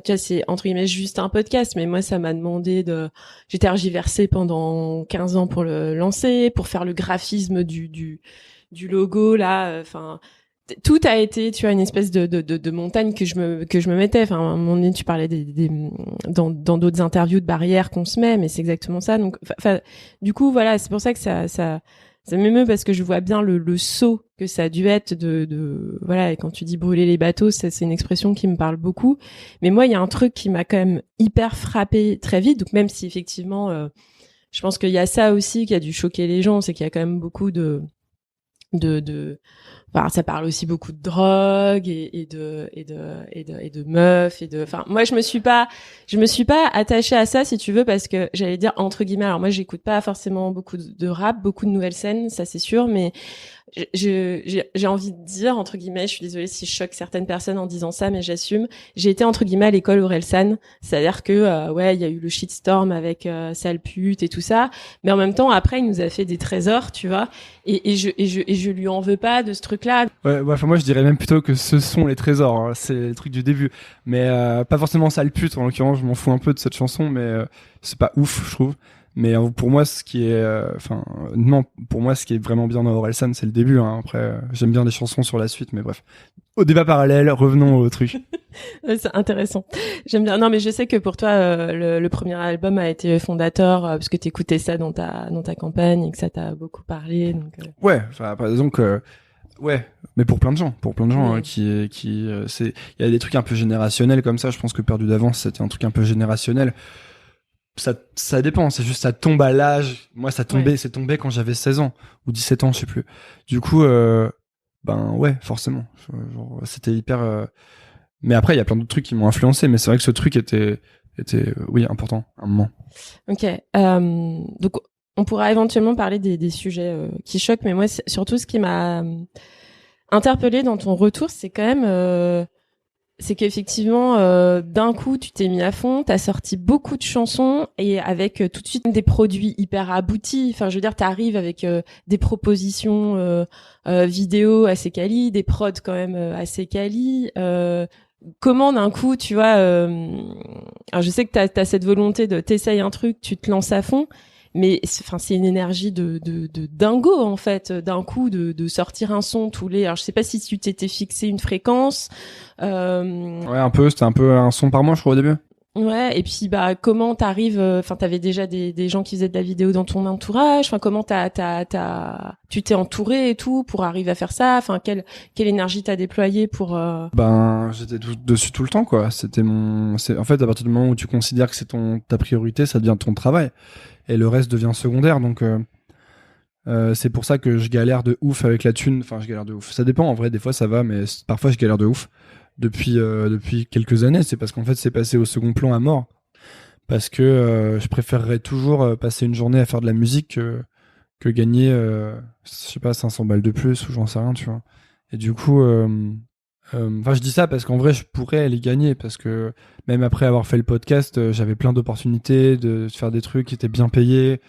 B: Tu vois, c'est entre guillemets juste un podcast, mais moi ça m'a demandé j'ai tergiversé pendant 15 ans pour le lancer, pour faire le graphisme du logo là. Enfin, tout a été, tu vois, une espèce de montagne que je me mettais. Enfin, à un moment donné, tu parlais dans d'autres interviews de barrières qu'on se met, mais c'est exactement ça. Donc, du coup, voilà, c'est pour ça que ça m'émeut parce que je vois bien le saut que ça a dû être voilà. Et quand tu dis brûler les bateaux, c'est une expression qui me parle beaucoup. Mais moi, il y a un truc qui m'a quand même hyper frappé très vite. Donc, même si effectivement, je pense qu'il y a ça aussi qui a dû choquer les gens, c'est qu'il y a quand même beaucoup enfin, ça parle aussi beaucoup de drogue et de meufs enfin, moi, je me suis pas attachée à ça, si tu veux, parce que j'allais dire entre guillemets. Alors moi, j'écoute pas forcément beaucoup de rap, beaucoup de nouvelles scènes, ça c'est sûr, mais j'ai envie de dire, entre guillemets, je suis désolée si je choque certaines personnes en disant ça, mais j'assume, j'ai été entre guillemets à l'école Orelsan, c'est-à-dire que ouais, il y a eu le shitstorm avec sale pute et tout ça, mais en même temps après il nous a fait des trésors, tu vois, et je lui en veux pas de ce truc-là.
C: Ouais, enfin moi je dirais même plutôt que ce sont les trésors, hein. C'est le truc du début, mais pas forcément sale pute en l'occurrence, je m'en fous un peu de cette chanson, mais c'est pas ouf, je trouve. Mais pour moi, ce qui est, pour moi, ce qui est vraiment bien dans Orelsan, c'est le début. Hein. Après, j'aime bien les chansons sur la suite, mais bref. Au débat parallèle, revenons au truc.
B: C'est intéressant. J'aime bien. Non, mais je sais que pour toi, le premier album a été fondateur parce que t'écoutais ça dans ta campagne et que ça t'a beaucoup parlé. Donc.
C: Ouais. Enfin, par exemple, ouais. Mais pour plein de gens, hein, qui, c'est, il y a des trucs un peu générationnels comme ça. Je pense que Perdu d'avance, c'était un truc un peu générationnel. Ça dépend, c'est juste ça tombe à l'âge. Moi c'est tombé quand j'avais 16 ans ou 17 ans, je sais plus. Du coup ben ouais, forcément. Genre, c'était hyper mais après il y a plein d'autres trucs qui m'ont influencé, mais c'est vrai que ce truc était oui, important à un moment.
B: OK. Donc on pourra éventuellement parler des sujets qui choquent, mais moi surtout ce qui m'a interpellée dans ton retour, c'est quand même c'est qu'effectivement, d'un coup, tu t'es mis à fond, t'as sorti beaucoup de chansons et avec tout de suite des produits hyper aboutis. Enfin, je veux dire, t'arrives avec des propositions vidéo assez quali, des prods quand même assez quali. Comment d'un coup, tu vois, alors je sais que t'as cette volonté de t'essayes un truc, tu te lances à fond. Mais enfin c'est une énergie de dingo en fait, d'un coup de sortir un son tous les, alors je sais pas si tu t'étais fixé une fréquence
C: ouais, un peu, c'était un peu un son par mois je crois au début.
B: Ouais, et puis bah comment t'arrives, enfin t'avais déjà des gens qui faisaient de la vidéo dans ton entourage, enfin comment tu t'es entouré et tout pour arriver à faire ça, enfin quelle énergie t'as déployé pour
C: Ben j'étais dessus tout le temps quoi, en fait à partir du moment où tu considères que c'est ta priorité, ça devient ton travail et le reste devient secondaire, donc c'est pour ça que je galère de ouf avec la thune, enfin je galère de ouf, ça dépend en vrai, des fois ça va, mais parfois je galère de ouf. Depuis quelques années, c'est parce qu'en fait c'est passé au second plan à mort, parce que je préférerais toujours passer une journée à faire de la musique que gagner je sais pas 500 balles de plus ou j'en sais rien, tu vois. Et du coup je dis ça parce qu'en vrai je pourrais les gagner, parce que même après avoir fait le podcast j'avais plein d'opportunités de faire des trucs qui étaient bien payés,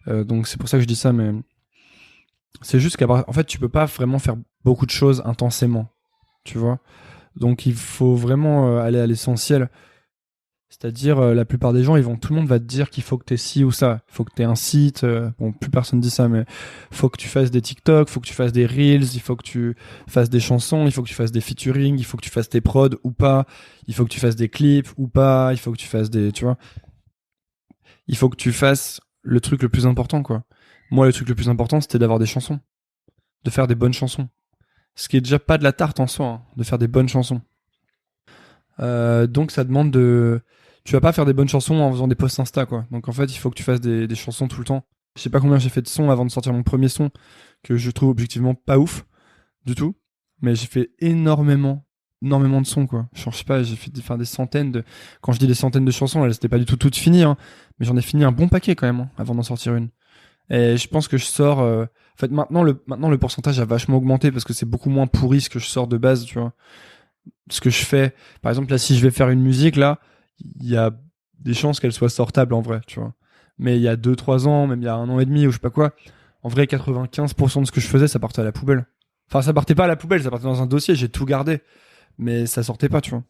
C: donc c'est pour ça que je dis ça, mais c'est juste qu'en fait tu peux pas vraiment faire beaucoup de choses intensément, tu vois. Donc il faut vraiment aller à l'essentiel. C'est-à-dire la plupart des gens, tout le monde va te dire qu'il faut que t'aies ci ou ça. Il faut que t'aies un site. Bon, plus personne dit ça, mais faut que tu fasses des TikTok, faut que tu fasses des Reels, il faut que tu fasses des chansons, il faut que tu fasses des featuring, il faut que tu fasses tes prods ou pas, il faut que tu fasses des clips ou pas, il faut que tu fasses tu vois. Il faut que tu fasses le truc le plus important, quoi. Moi, le truc le plus important, c'était d'avoir des chansons. De faire des bonnes chansons. Ce qui est déjà pas de la tarte en soi, hein, de faire des bonnes chansons. Donc ça demande tu vas pas faire des bonnes chansons en faisant des posts Insta, quoi. Donc en fait, il faut que tu fasses des chansons tout le temps. Je sais pas combien j'ai fait de sons avant de sortir mon premier son, que je trouve objectivement pas ouf du tout. Mais j'ai fait énormément de sons, quoi. Genre, je sais pas, j'ai fait des centaines quand je dis des centaines de chansons, elles étaient pas du tout toutes finies, hein. Mais j'en ai fini un bon paquet quand même, hein, avant d'en sortir une. Et je pense que je sors en fait maintenant le pourcentage a vachement augmenté parce que c'est beaucoup moins pourri ce que je sors de base, tu vois. Ce que je fais, par exemple là, si je vais faire une musique là, il y a des chances qu'elle soit sortable en vrai, tu vois. Mais il y a 2-3 ans, même il y a 1 an et demi ou je sais pas quoi, en vrai 95% de ce que je faisais, ça partait à la poubelle. Enfin, ça partait pas à la poubelle, ça partait dans un dossier, j'ai tout gardé, mais ça sortait pas, tu vois.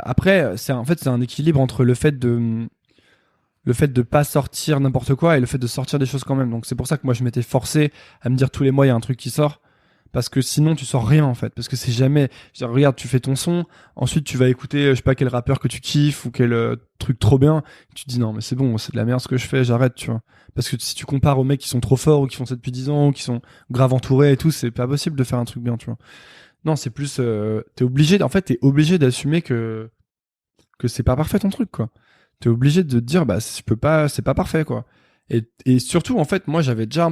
C: Après, c'est un équilibre entre le fait de pas sortir n'importe quoi et le fait de sortir des choses quand même. Donc c'est pour ça que moi je m'étais forcé à me dire tous les mois il y a un truc qui sort, parce que sinon tu sors rien en fait, parce que c'est jamais, je veux dire, regarde, tu fais ton son, ensuite tu vas écouter je sais pas quel rappeur que tu kiffes ou quel truc trop bien, tu te dis non mais c'est bon, c'est de la merde ce que je fais, j'arrête, tu vois, parce que si tu compares aux mecs qui sont trop forts ou qui font ça depuis 10 ans ou qui sont grave entourés et tout, c'est pas possible de faire un truc bien, tu vois. Non, c'est plus t'es obligé d'assumer que c'est pas parfait ton truc, quoi. T'es obligé de te dire bah je peux pas, c'est pas parfait, quoi. Et surtout, en fait, moi, j'avais déjà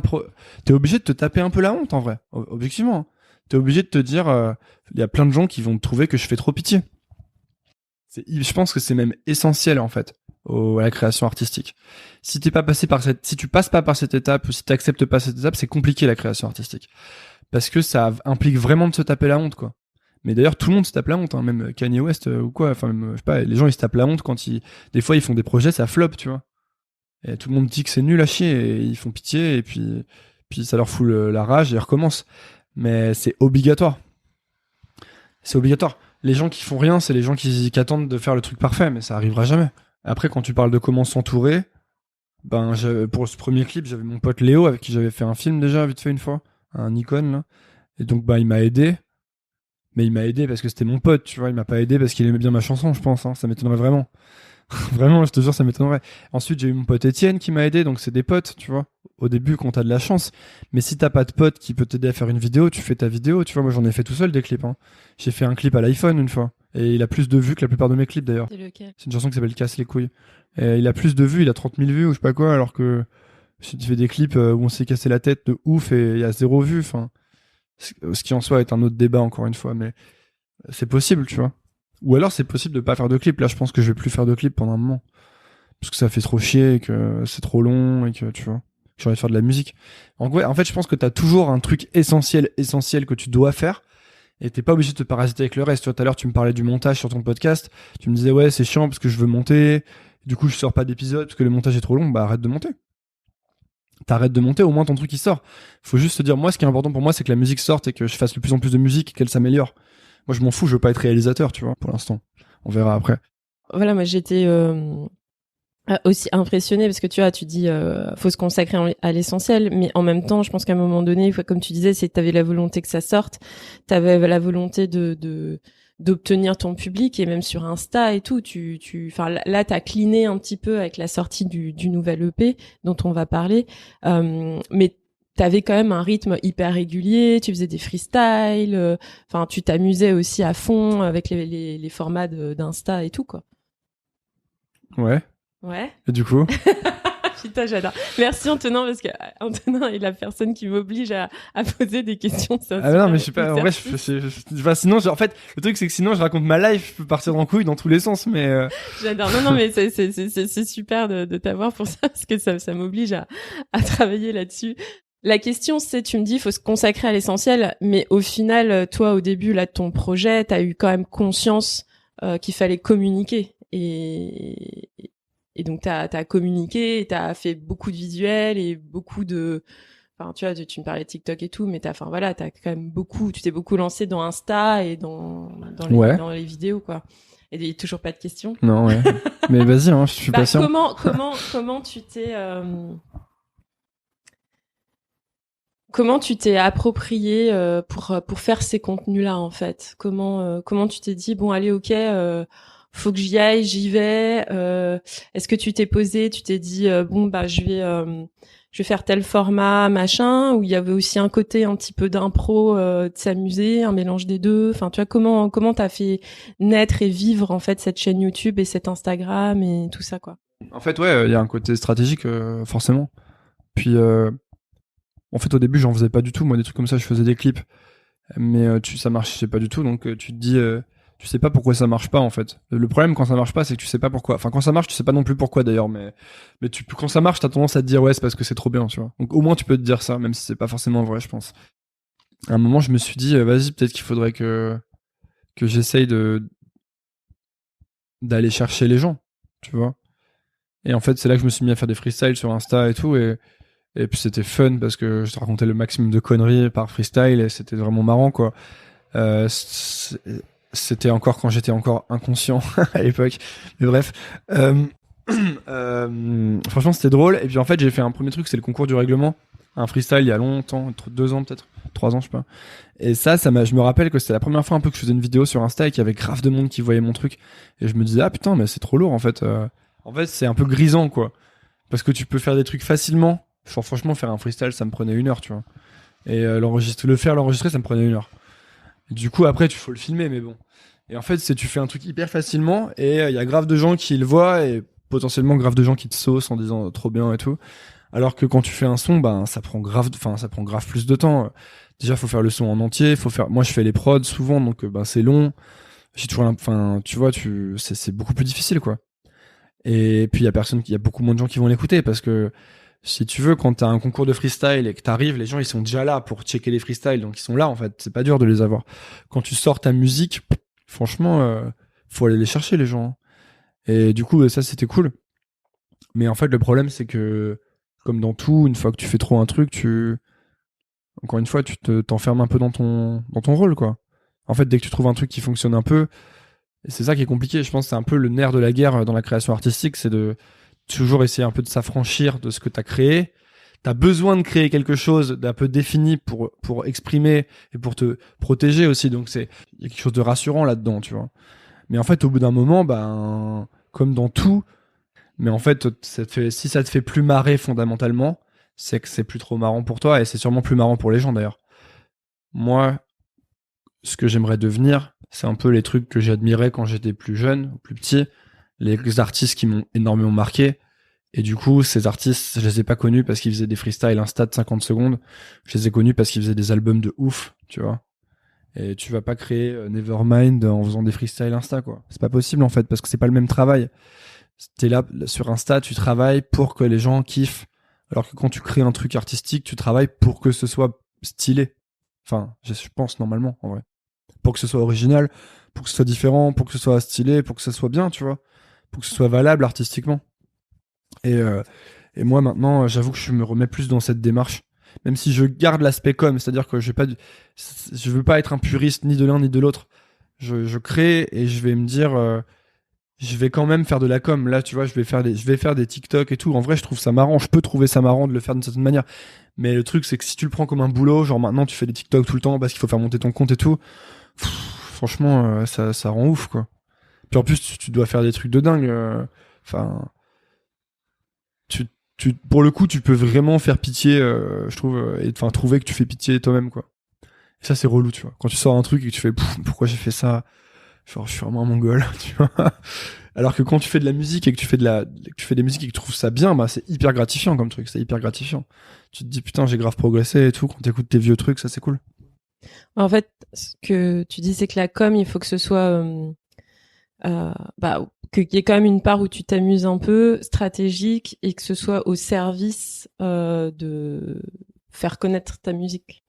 C: t'es obligé de te taper un peu la honte, en vrai. Objectivement. T'es obligé de te dire, il y a plein de gens qui vont trouver que je fais trop pitié. Je pense que c'est même essentiel, en fait, à la création artistique. Si tu passes pas par cette étape, ou si t'acceptes pas cette étape, c'est compliqué, la création artistique. Parce que ça implique vraiment de se taper la honte, quoi. Mais d'ailleurs, tout le monde se tape la honte, hein, même Kanye West, ou quoi. Enfin, même, je sais pas, les gens, ils se tapent la honte quand des fois, ils font des projets, ça flop, tu vois. Et tout le monde dit que c'est nul à chier et ils font pitié et puis ça leur fout la rage et ils recommencent. Mais c'est obligatoire. C'est obligatoire. Les gens qui font rien, c'est les gens qui attendent de faire le truc parfait, mais ça arrivera jamais. Après, quand tu parles de comment s'entourer, pour ce premier clip, j'avais mon pote Léo avec qui j'avais fait un film déjà, vite fait une fois, un Nikon, là. Et donc, il m'a aidé. Mais il m'a aidé parce que c'était mon pote, tu vois. Il m'a pas aidé parce qu'il aimait bien ma chanson, je pense, hein. Ça m'étonnerait vraiment. Vraiment, je te jure, ça m'étonnerait. Ensuite, j'ai eu mon pote Étienne qui m'a aidé, donc c'est des potes, tu vois. Au début, quand t'as de la chance. Mais si t'as pas de pote qui peut t'aider à faire une vidéo, tu fais ta vidéo, tu vois. Moi, j'en ai fait tout seul des clips, hein. J'ai fait un clip à l'iPhone une fois. Et il a plus de vues que la plupart de mes clips, d'ailleurs.
B: C'est lequel ?
C: C'est une chanson qui s'appelle Casse les couilles. Et il a plus de vues, il a 30 000 vues ou je sais pas quoi, alors que j'ai fait des clips où on s'est cassé la tête de ouf et il y a 0 vues. Enfin, ce qui en soi est un autre débat, encore une fois, mais c'est possible, tu vois. Ou alors c'est possible de pas faire de clips. Là, je pense que je vais plus faire de clips pendant un moment. Parce que ça fait trop chier, et que c'est trop long, et que, tu vois, j'ai envie de faire de la musique. En fait, je pense que t'as toujours un truc essentiel que tu dois faire, et t'es pas obligé de te parasiter avec le reste. Tu vois, tout à l'heure, tu me parlais du montage sur ton podcast, tu me disais, ouais, c'est chiant parce que je veux monter, du coup, je sors pas d'épisode parce que le montage est trop long, arrête de monter. T'arrêtes de monter, au moins ton truc il sort. Faut juste se dire, moi, ce qui est important pour moi, c'est que la musique sorte et que je fasse de plus en plus de musique et qu'elle s'améliore. Moi, je m'en fous, je veux pas être réalisateur, tu vois, pour l'instant. On verra après.
B: Voilà, moi j'étais aussi impressionnée parce que tu vois, tu dis faut se consacrer à l'essentiel, mais en même temps, je pense qu'à un moment donné, comme tu disais, c'est que t'avais la volonté que ça sorte, t'avais la volonté d'obtenir ton public, et même sur Insta et tout, enfin là t'as cliné un petit peu avec la sortie du nouvel EP dont on va parler, mais t'avais quand même un rythme hyper régulier, tu faisais des freestyles, enfin tu t'amusais aussi à fond avec les formats d'Insta et tout, quoi.
C: Ouais. Et du coup
B: Putain, j'adore. Merci Antonin, parce que Antonin est la personne qui m'oblige à poser des questions.
C: Non, mais je sais pas, en vrai, sinon, en fait, le truc, c'est que sinon, je raconte ma life, je peux partir en couille dans tous les sens, mais
B: J'adore. Non, mais c'est super de t'avoir pour ça, parce que ça m'oblige à travailler là-dessus. La question, c'est, tu me dis, faut se consacrer à l'essentiel, mais au final, toi, au début, là, de ton projet, t'as eu quand même conscience qu'il fallait communiquer. Et donc t'as communiqué, t'as fait beaucoup de visuels et beaucoup de, enfin tu vois, tu me parlais de TikTok et tout, mais t'as quand même tu t'es beaucoup lancé dans Insta et dans les vidéos, quoi. Et il y a toujours pas de questions.
C: Non, ouais. Mais vas-y, hein, je suis patient.
B: Comment tu t'es approprié pour faire ces contenus-là, en fait? Comment tu t'es dit, bon allez, ok. Faut que j'y aille, j'y vais. Est-ce que tu t'es posé, tu t'es dit je vais faire tel format, machin, ou il y avait aussi un côté un petit peu d'impro, de s'amuser, un mélange des deux. Enfin, tu vois, comment t'as fait naître et vivre en fait cette chaîne YouTube et cet Instagram et tout ça, quoi.
C: En fait, ouais, il y a un côté stratégique forcément. Puis en fait, au début, j'en faisais pas du tout. Moi, des trucs comme ça, je faisais des clips, mais ça marchait pas du tout. Donc tu te dis tu sais pas pourquoi ça marche pas, en fait. Le problème quand ça marche pas, c'est que tu sais pas pourquoi. Enfin, quand ça marche, tu sais pas non plus pourquoi, d'ailleurs, mais quand ça marche, t'as tendance à te dire ouais, c'est parce que c'est trop bien, tu vois. Donc au moins tu peux te dire ça, même si c'est pas forcément vrai, je pense. À un moment, je me suis dit vas-y, peut-être qu'il faudrait que j'essaye d'aller chercher les gens, tu vois. Et en fait, c'est là que je me suis mis à faire des freestyles sur Insta et tout, et puis c'était fun parce que je te racontais le maximum de conneries par freestyle et c'était vraiment marrant, quoi. C'était encore quand j'étais encore inconscient à l'époque, mais bref, franchement c'était drôle. Et puis en fait j'ai fait un premier truc, c'est le concours du règlement, un freestyle il y a longtemps, 2 ans peut-être, 3 ans je sais pas. Et je me rappelle que c'était la première fois un peu que je faisais une vidéo sur Insta et qu'il y avait grave de monde qui voyait mon truc. Et je me disais, ah putain, mais c'est trop lourd en fait. En fait, c'est un peu grisant quoi. Parce que tu peux faire des trucs facilement. Genre, franchement, faire un freestyle, ça me prenait 1 heure, tu vois. Et l'enregistrer, ça me prenait 1 heure. Et du coup, après, faut le filmer, mais bon. Et en fait, tu fais un truc hyper facilement et il y a grave de gens qui le voient et potentiellement grave de gens qui te saucent en disant trop bien et tout. Alors que quand tu fais un son, ben ça prend grave plus de temps. Déjà, faut faire le son en entier, moi je fais les prods souvent, donc ben c'est long. J'ai toujours tu vois, c'est beaucoup plus difficile quoi. Et puis il y a beaucoup moins de gens qui vont l'écouter parce que si tu veux, quand t'as un concours de freestyle et que t'arrives, les gens ils sont déjà là pour checker les freestyles, donc ils sont là en fait. C'est pas dur de les avoir. Quand tu sors ta musique, franchement, faut aller les chercher les gens. Et du coup, ça c'était cool. Mais en fait, le problème c'est que, comme dans tout, une fois que tu fais trop un truc, encore une fois, tu t'enfermes un peu dans ton rôle quoi. En fait, dès que tu trouves un truc qui fonctionne un peu, et c'est ça qui est compliqué. Je pense que c'est un peu le nerf de la guerre dans la création artistique, c'est de toujours essayer un peu de s'affranchir de ce que t'as créé. T'as besoin de créer quelque chose d'un peu défini pour exprimer et pour te protéger aussi. Donc il y a quelque chose de rassurant là-dedans, tu vois. Mais en fait, au bout d'un moment, ben, comme dans tout, mais en fait, si ça te fait plus marrer fondamentalement, c'est que c'est plus trop marrant pour toi et c'est sûrement plus marrant pour les gens d'ailleurs. Moi, ce que j'aimerais devenir, c'est un peu les trucs que j'admirais quand j'étais plus jeune, plus petit, les artistes qui m'ont énormément marqué. Et du coup, ces artistes, je les ai pas connus parce qu'ils faisaient des freestyles Insta de 50 secondes. Je les ai connus parce qu'ils faisaient des albums de ouf, tu vois. Et tu vas pas créer Nevermind en faisant des freestyles Insta, quoi. C'est pas possible, en fait, parce que c'est pas le même travail. T'es là, sur Insta, tu travailles pour que les gens kiffent. Alors que quand tu crées un truc artistique, tu travailles pour que ce soit stylé. Enfin, je pense, normalement, en vrai. Pour que ce soit original, pour que ce soit différent, pour que ce soit stylé, pour que ce soit bien, tu vois. Pour que ce soit valable artistiquement. Et moi maintenant, j'avoue que je me remets plus dans cette démarche, même si je garde l'aspect com, c'est-à-dire que je veux pas être un puriste ni de l'un ni de l'autre. Je crée et je vais me dire, je vais quand même faire de la com. Là, tu vois, je vais faire des TikTok et tout. En vrai, je trouve ça marrant. Je peux trouver ça marrant de le faire d'une certaine manière. Mais le truc, c'est que si tu le prends comme un boulot, genre maintenant tu fais des TikTok tout le temps parce qu'il faut faire monter ton compte et tout, franchement, ça rend ouf quoi. Puis en plus, tu dois faire des trucs de dingue. Enfin. Pour le coup, tu peux vraiment faire pitié, je trouve, et enfin trouver que tu fais pitié toi-même, quoi. Et ça, c'est relou, tu vois. Quand tu sors un truc et que tu fais, pourquoi j'ai fait ça? Genre, je suis vraiment un mongol, tu vois. Alors que quand tu fais de la musique et que tu fais des musiques et que tu trouves ça bien, bah, c'est hyper gratifiant comme truc, c'est hyper gratifiant. Tu te dis, putain, j'ai grave progressé et tout. Quand t'écoutes tes vieux trucs, ça, c'est cool.
B: En fait, ce que tu dis, c'est que la com, il faut que ce soit, qu'il y ait quand même une part où tu t'amuses un peu, stratégique, et que ce soit au service de faire connaître ta musique.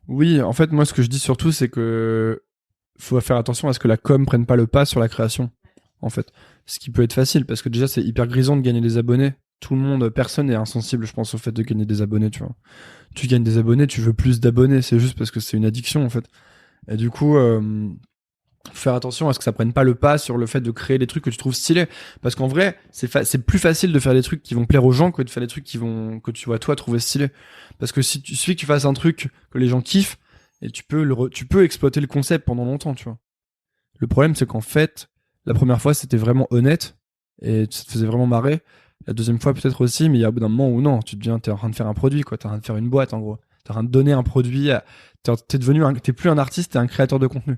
C: Oui, en fait, moi, ce que je dis surtout, c'est que faut faire attention à ce que la com prenne pas le pas sur la création, en fait. Ce qui peut être facile, parce que déjà, c'est hyper grisant de gagner des abonnés. Personne n'est insensible, je pense, au fait de gagner des abonnés, tu vois. Tu gagnes des abonnés, tu veux plus d'abonnés, c'est juste parce que c'est une addiction, en fait. Et du coup, faire attention à ce que ça prenne pas le pas sur le fait de créer des trucs que tu trouves stylés. Parce qu'en vrai, c'est plus facile de faire des trucs qui vont plaire aux gens que de faire des trucs que tu vas toi trouver stylés. Parce que si tu suffit que tu fasses un truc que les gens kiffent, et tu peux exploiter le concept pendant longtemps, tu vois. Le problème, c'est qu'en fait, la première fois, c'était vraiment honnête, et ça te faisait vraiment marrer. La deuxième fois, peut-être aussi, mais il y a au bout d'un moment où non, t'es en train de faire un produit, quoi. T'es en train de faire une boîte, en gros. T'es en train de donner un produit t'es plus un artiste, t'es un créateur de contenu.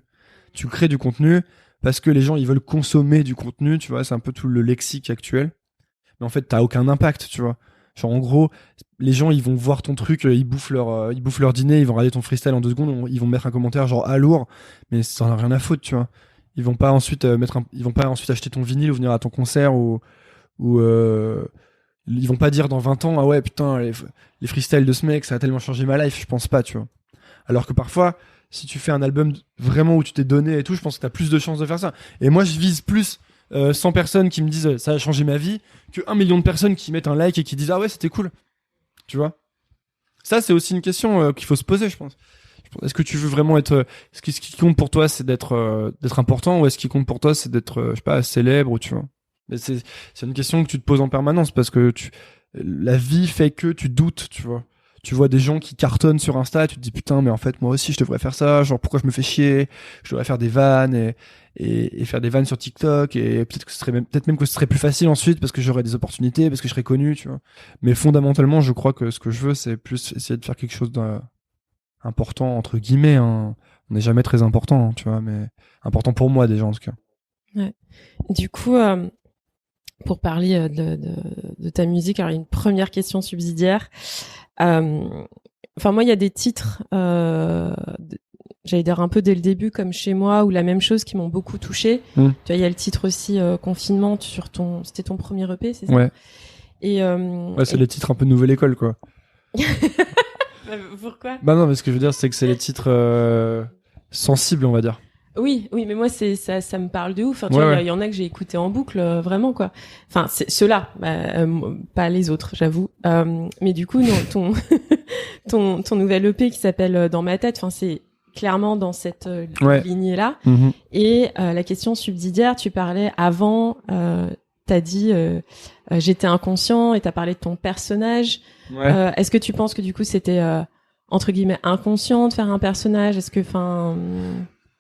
C: Tu crées du contenu parce que les gens, ils veulent consommer du contenu, tu vois. C'est un peu tout le lexique actuel. Mais en fait, t'as aucun impact, tu vois. Genre, en gros, les gens, ils vont voir ton truc, ils bouffent leur dîner, ils vont regarder ton freestyle en 2 secondes, ils vont mettre un commentaire genre, ah, lourd, mais ça en a rien à foutre, tu vois. Ils vont pas ensuite acheter ton vinyle ou venir à ton concert ou ils vont pas dire dans 20 ans, ah ouais, putain, les freestyles de ce mec, ça a tellement changé ma life, je pense pas, tu vois. Alors que parfois, si tu fais un album vraiment où tu t'es donné et tout, je pense que t'as plus de chances de faire ça. Et moi, je vise plus 100 personnes qui me disent ça a changé ma vie que 1 million de personnes qui mettent un like et qui disent ah ouais, c'était cool. Tu vois. Ça, c'est aussi une question qu'il faut se poser, je pense. Est-ce que tu veux vraiment être... Est-ce que ce qui compte pour toi, c'est d'être important, ou est-ce qu'il compte pour toi, c'est d'être, je sais pas, célèbre, ou tu vois. Mais c'est une question que tu te poses en permanence, parce que la vie fait que tu doutes, tu vois. Tu vois des gens qui cartonnent sur Insta, et tu te dis putain, mais en fait moi aussi je devrais faire ça, genre pourquoi je me fais chier, je devrais faire des vannes et faire des vannes sur TikTok, et peut-être même que ce serait plus facile ensuite parce que j'aurais des opportunités, parce que je serais connu, tu vois. Mais fondamentalement, je crois que ce que je veux, c'est plus essayer de faire quelque chose d'important entre guillemets, hein. On n'est jamais très important, hein, tu vois, mais important pour moi déjà en tout cas.
B: Ouais. Du coup, pour parler de ta musique, alors il y a une première question subsidiaire. Enfin, moi, il y a des titres, j'allais dire un peu dès le début, comme Chez moi, ou La même chose, qui m'ont beaucoup touchée. Tu vois, il y a le titre aussi Confinement c'était ton premier EP, c'est ça?
C: Ouais.
B: Et
C: ouais, c'est les titres un peu nouvelle école, quoi.
B: Pourquoi?
C: Bah non, mais ce que je veux dire, c'est que c'est les titres sensibles, on va dire.
B: Oui, mais moi ça me parle de ouf. Enfin, tu
C: Ouais,
B: vois,
C: ouais.
B: il y en a que j'ai écouté en boucle, vraiment quoi. Enfin, c'est ceux-là, pas les autres, j'avoue. Mais du coup, non, ton nouvel EP qui s'appelle Dans ma tête, enfin c'est clairement dans cette
C: Ouais.
B: lignée-là.
C: Mhm.
B: Et la question subsidiaire, tu parlais avant, t'as dit j'étais inconscient, et t'as parlé de ton personnage.
C: Ouais.
B: Est-ce que tu penses que du coup c'était entre guillemets inconscient de faire un personnage? Est-ce que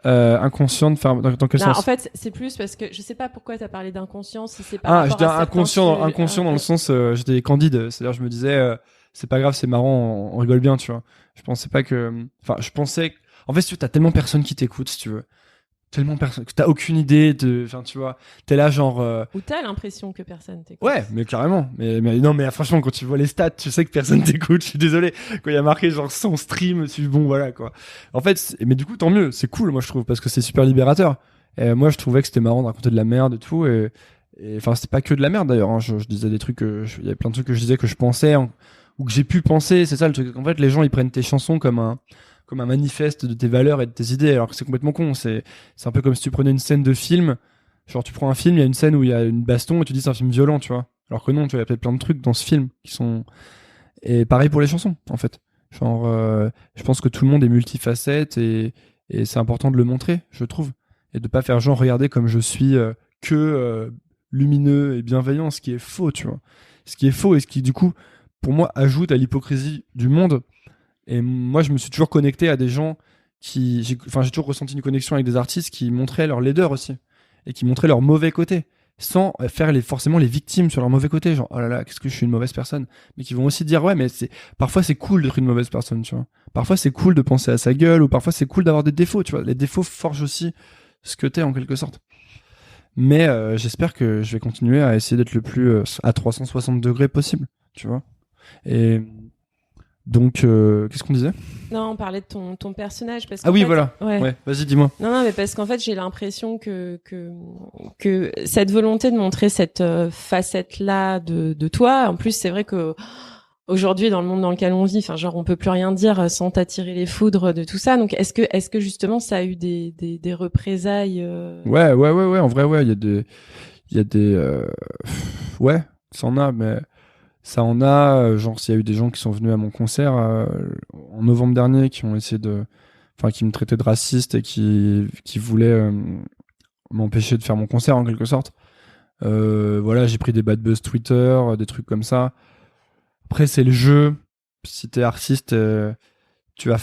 C: Inconscient de faire dans quel
B: non,
C: sens?
B: en fait, c'est plus parce que je sais pas pourquoi t'as parlé d'inconscience, si c'est par
C: je
B: rapport
C: dis
B: à certains
C: inconscient dans le sens j'étais candide, c'est-à-dire je me disais c'est pas grave, c'est marrant, on rigole bien, tu vois. Je pensais pas que je pensais en fait si tu veux, t'as tellement personne qui t'écoute, si tu veux. Tellement personne que t'as aucune idée de tu vois, t'es là genre
B: ou t'as l'impression que personne t'écoute.
C: ouais, mais carrément. Mais non, mais franchement, quand tu vois les stats, tu sais que personne t'écoute. Je suis désolé. Quand il y a marqué genre 100 streams, bon, voilà, quoi. En fait, mais du coup, tant mieux. C'est cool, moi, je trouve, parce que c'est super libérateur. Et moi, je trouvais que c'était marrant de raconter de la merde et tout. Et enfin, c'était pas que de la merde, d'ailleurs, hein. Je disais des trucs il y avait plein de trucs que je disais que je pensais, ou que j'ai pu penser. C'est ça le truc. En fait, les gens, ils prennent tes chansons comme un manifeste de tes valeurs et de tes idées, alors que c'est complètement con. C'est un peu comme si tu prenais une scène de film. Genre, tu prends un film, il y a une scène où il y a une baston et tu dis c'est un film violent, tu vois. Alors que non, tu vois, il y a peut-être plein de trucs dans ce film qui sont. Et pareil pour les chansons, en fait. Genre, je pense que tout le monde est multifacette et c'est important de le montrer, je trouve. Et de pas faire genre, regardez comme je suis lumineux et bienveillant, ce qui est faux, tu vois. Ce qui est faux et ce qui, du coup, pour moi, ajoute à l'hypocrisie du monde. Et moi, je me suis toujours connecté à des gens j'ai toujours ressenti une connexion avec des artistes qui montraient leur laideur aussi et qui montraient leur mauvais côté sans faire forcément les victimes sur leur mauvais côté, genre oh là là, qu'est-ce que je suis une mauvaise personne, mais qui vont aussi dire ouais, mais parfois c'est cool d'être une mauvaise personne, tu vois. Parfois c'est cool de penser à sa gueule, ou parfois c'est cool d'avoir des défauts, tu vois. Les défauts forgent aussi ce que t'es en quelque sorte. Mais j'espère que je vais continuer à essayer d'être le plus à 360 degrés possible, tu vois. Et donc, qu'est-ce qu'on disait?
B: Non, on parlait de ton personnage. Parce
C: ah oui,
B: fait,
C: voilà. Ouais, vas-y, dis-moi.
B: Non, mais parce qu'en fait, j'ai l'impression que cette volonté de montrer cette facette-là de toi, en plus, c'est vrai que aujourd'hui, dans le monde dans lequel on vit, enfin, genre, on peut plus rien dire sans t'attirer les foudres de tout ça. Donc, est-ce que justement, ça a eu des représailles
C: Ouais. En vrai, ouais, il y a des, ouais, ça en a, mais ça en a, genre, s'il y a eu des gens qui sont venus à mon concert en novembre dernier, qui ont essayé qui me traitaient de raciste et qui voulaient m'empêcher de faire mon concert en quelque sorte. Voilà, j'ai pris des bad buzz Twitter, des trucs comme ça. Après, c'est le jeu. Si t'es artiste, tu peux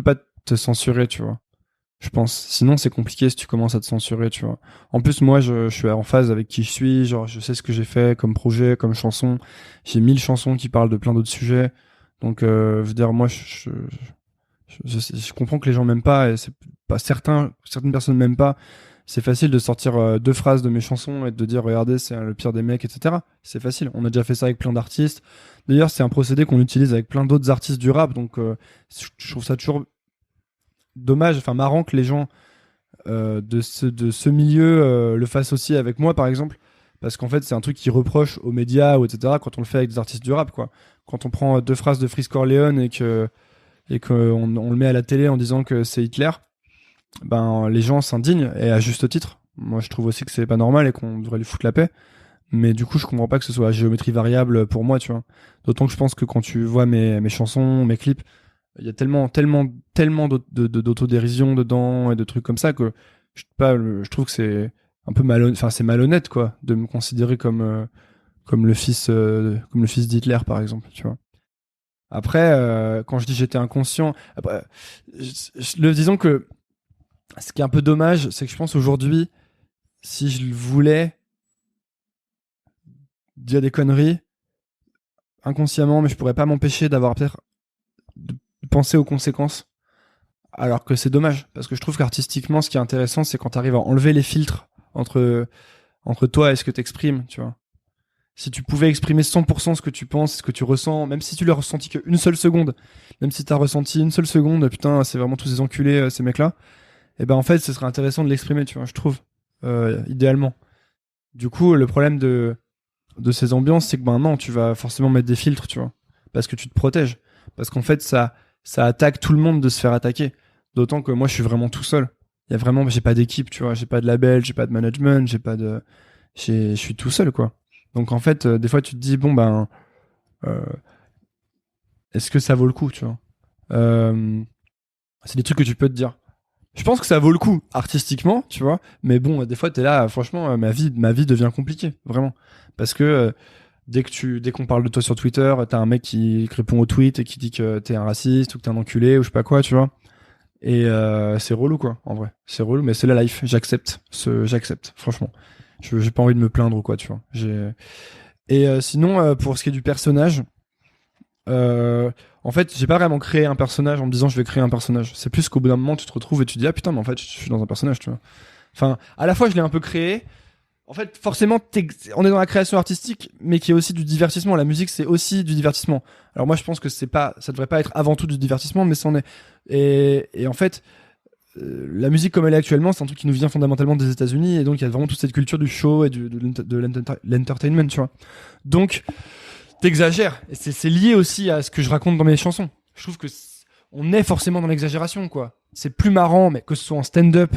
C: pas te censurer, tu vois. Je pense. Sinon, c'est compliqué si tu commences à te censurer, tu vois. En plus, moi, je suis en phase avec qui je suis. Genre, je sais ce que j'ai fait comme projet, comme chanson. J'ai 1000 chansons qui parlent de plein d'autres sujets. Donc, je veux dire, moi, je comprends que les gens m'aiment pas, et c'est pas certaines personnes m'aiment pas. C'est facile de sortir 2 phrases de mes chansons et de dire regardez, c'est le pire des mecs, etc. C'est facile. On a déjà fait ça avec plein d'artistes. D'ailleurs, c'est un procédé qu'on utilise avec plein d'autres artistes du rap. Donc, je trouve ça toujours dommage, enfin marrant que les gens de ce milieu le fassent aussi avec moi, par exemple. Parce qu'en fait, c'est un truc qui reproche aux médias, ou etc. quand on le fait avec des artistes du rap, quoi. Quand on prend 2 phrases de Freeze Corleone et qu'on le met à la télé en disant que c'est Hitler, ben les gens s'indignent, et à juste titre. Moi, je trouve aussi que c'est pas normal et qu'on devrait lui foutre la paix. Mais du coup, je comprends pas que ce soit à géométrie variable pour moi, tu vois. D'autant que je pense que quand tu vois mes chansons, mes clips, il y a tellement d'autodérision dedans et de trucs comme ça que je trouve que c'est un peu malhonnête, quoi, de me considérer comme comme le fils d'Hitler par exemple, tu vois. Après, quand je dis j'étais inconscient, après, disons que ce qui est un peu dommage, c'est que je pense aujourd'hui, si je voulais dire des conneries inconsciemment, mais je pourrais pas m'empêcher d'avoir peut-être de penser aux conséquences. Alors que c'est dommage, parce que je trouve qu'artistiquement, ce qui est intéressant, c'est quand tu arrives à enlever les filtres entre toi et ce que tu exprimes, tu vois. Si tu pouvais exprimer 100% ce que tu penses, ce que tu ressens, même si tu l'as ressenti qu'une seule seconde, même si t'as ressenti une seule seconde, putain, c'est vraiment tous ces enculés, ces mecs-là, et ben en fait, ce serait intéressant de l'exprimer, tu vois, je trouve, idéalement. Du coup, le problème de ces ambiances, c'est que ben non, tu vas forcément mettre des filtres, tu vois, parce que tu te protèges, parce qu'en fait, ça attaque tout le monde de se faire attaquer. D'autant que moi, je suis vraiment tout seul. J'ai pas d'équipe, tu vois, j'ai pas de label, j'ai pas de management, je suis tout seul, quoi. Donc en fait, des fois tu te dis bon ben, est-ce que ça vaut le coup, tu vois. C'est des trucs que tu peux te dire. Je pense que ça vaut le coup artistiquement, tu vois. Mais bon, des fois t'es là, franchement, ma vie devient compliquée, vraiment, parce que dès qu'on parle de toi sur Twitter, t'as un mec qui répond au tweet et qui dit que t'es un raciste ou que t'es un enculé ou je sais pas quoi, tu vois. Et c'est relou, quoi, en vrai. C'est relou, mais c'est la life. J'accepte, franchement. J'ai pas envie de me plaindre ou quoi, tu vois. Sinon, pour ce qui est du personnage, en fait, j'ai pas vraiment créé un personnage en me disant je vais créer un personnage. C'est plus qu'au bout d'un moment, tu te retrouves et tu te dis ah putain, mais en fait, je suis dans un personnage, tu vois. Enfin, à la fois, je l'ai un peu créé. En fait, forcément, on est dans la création artistique, mais qui est aussi du divertissement. La musique, c'est aussi du divertissement. Alors moi, je pense que ça devrait pas être avant tout du divertissement, mais c'en est. Et en fait, la musique comme elle est actuellement, c'est un truc qui nous vient fondamentalement des États-Unis, et donc il y a vraiment toute cette culture du show et de l'entertainment, tu vois. Donc t'exagères, et c'est lié aussi à ce que je raconte dans mes chansons. Je trouve que on est forcément dans l'exagération, quoi. C'est plus marrant, mais que ce soit en stand-up,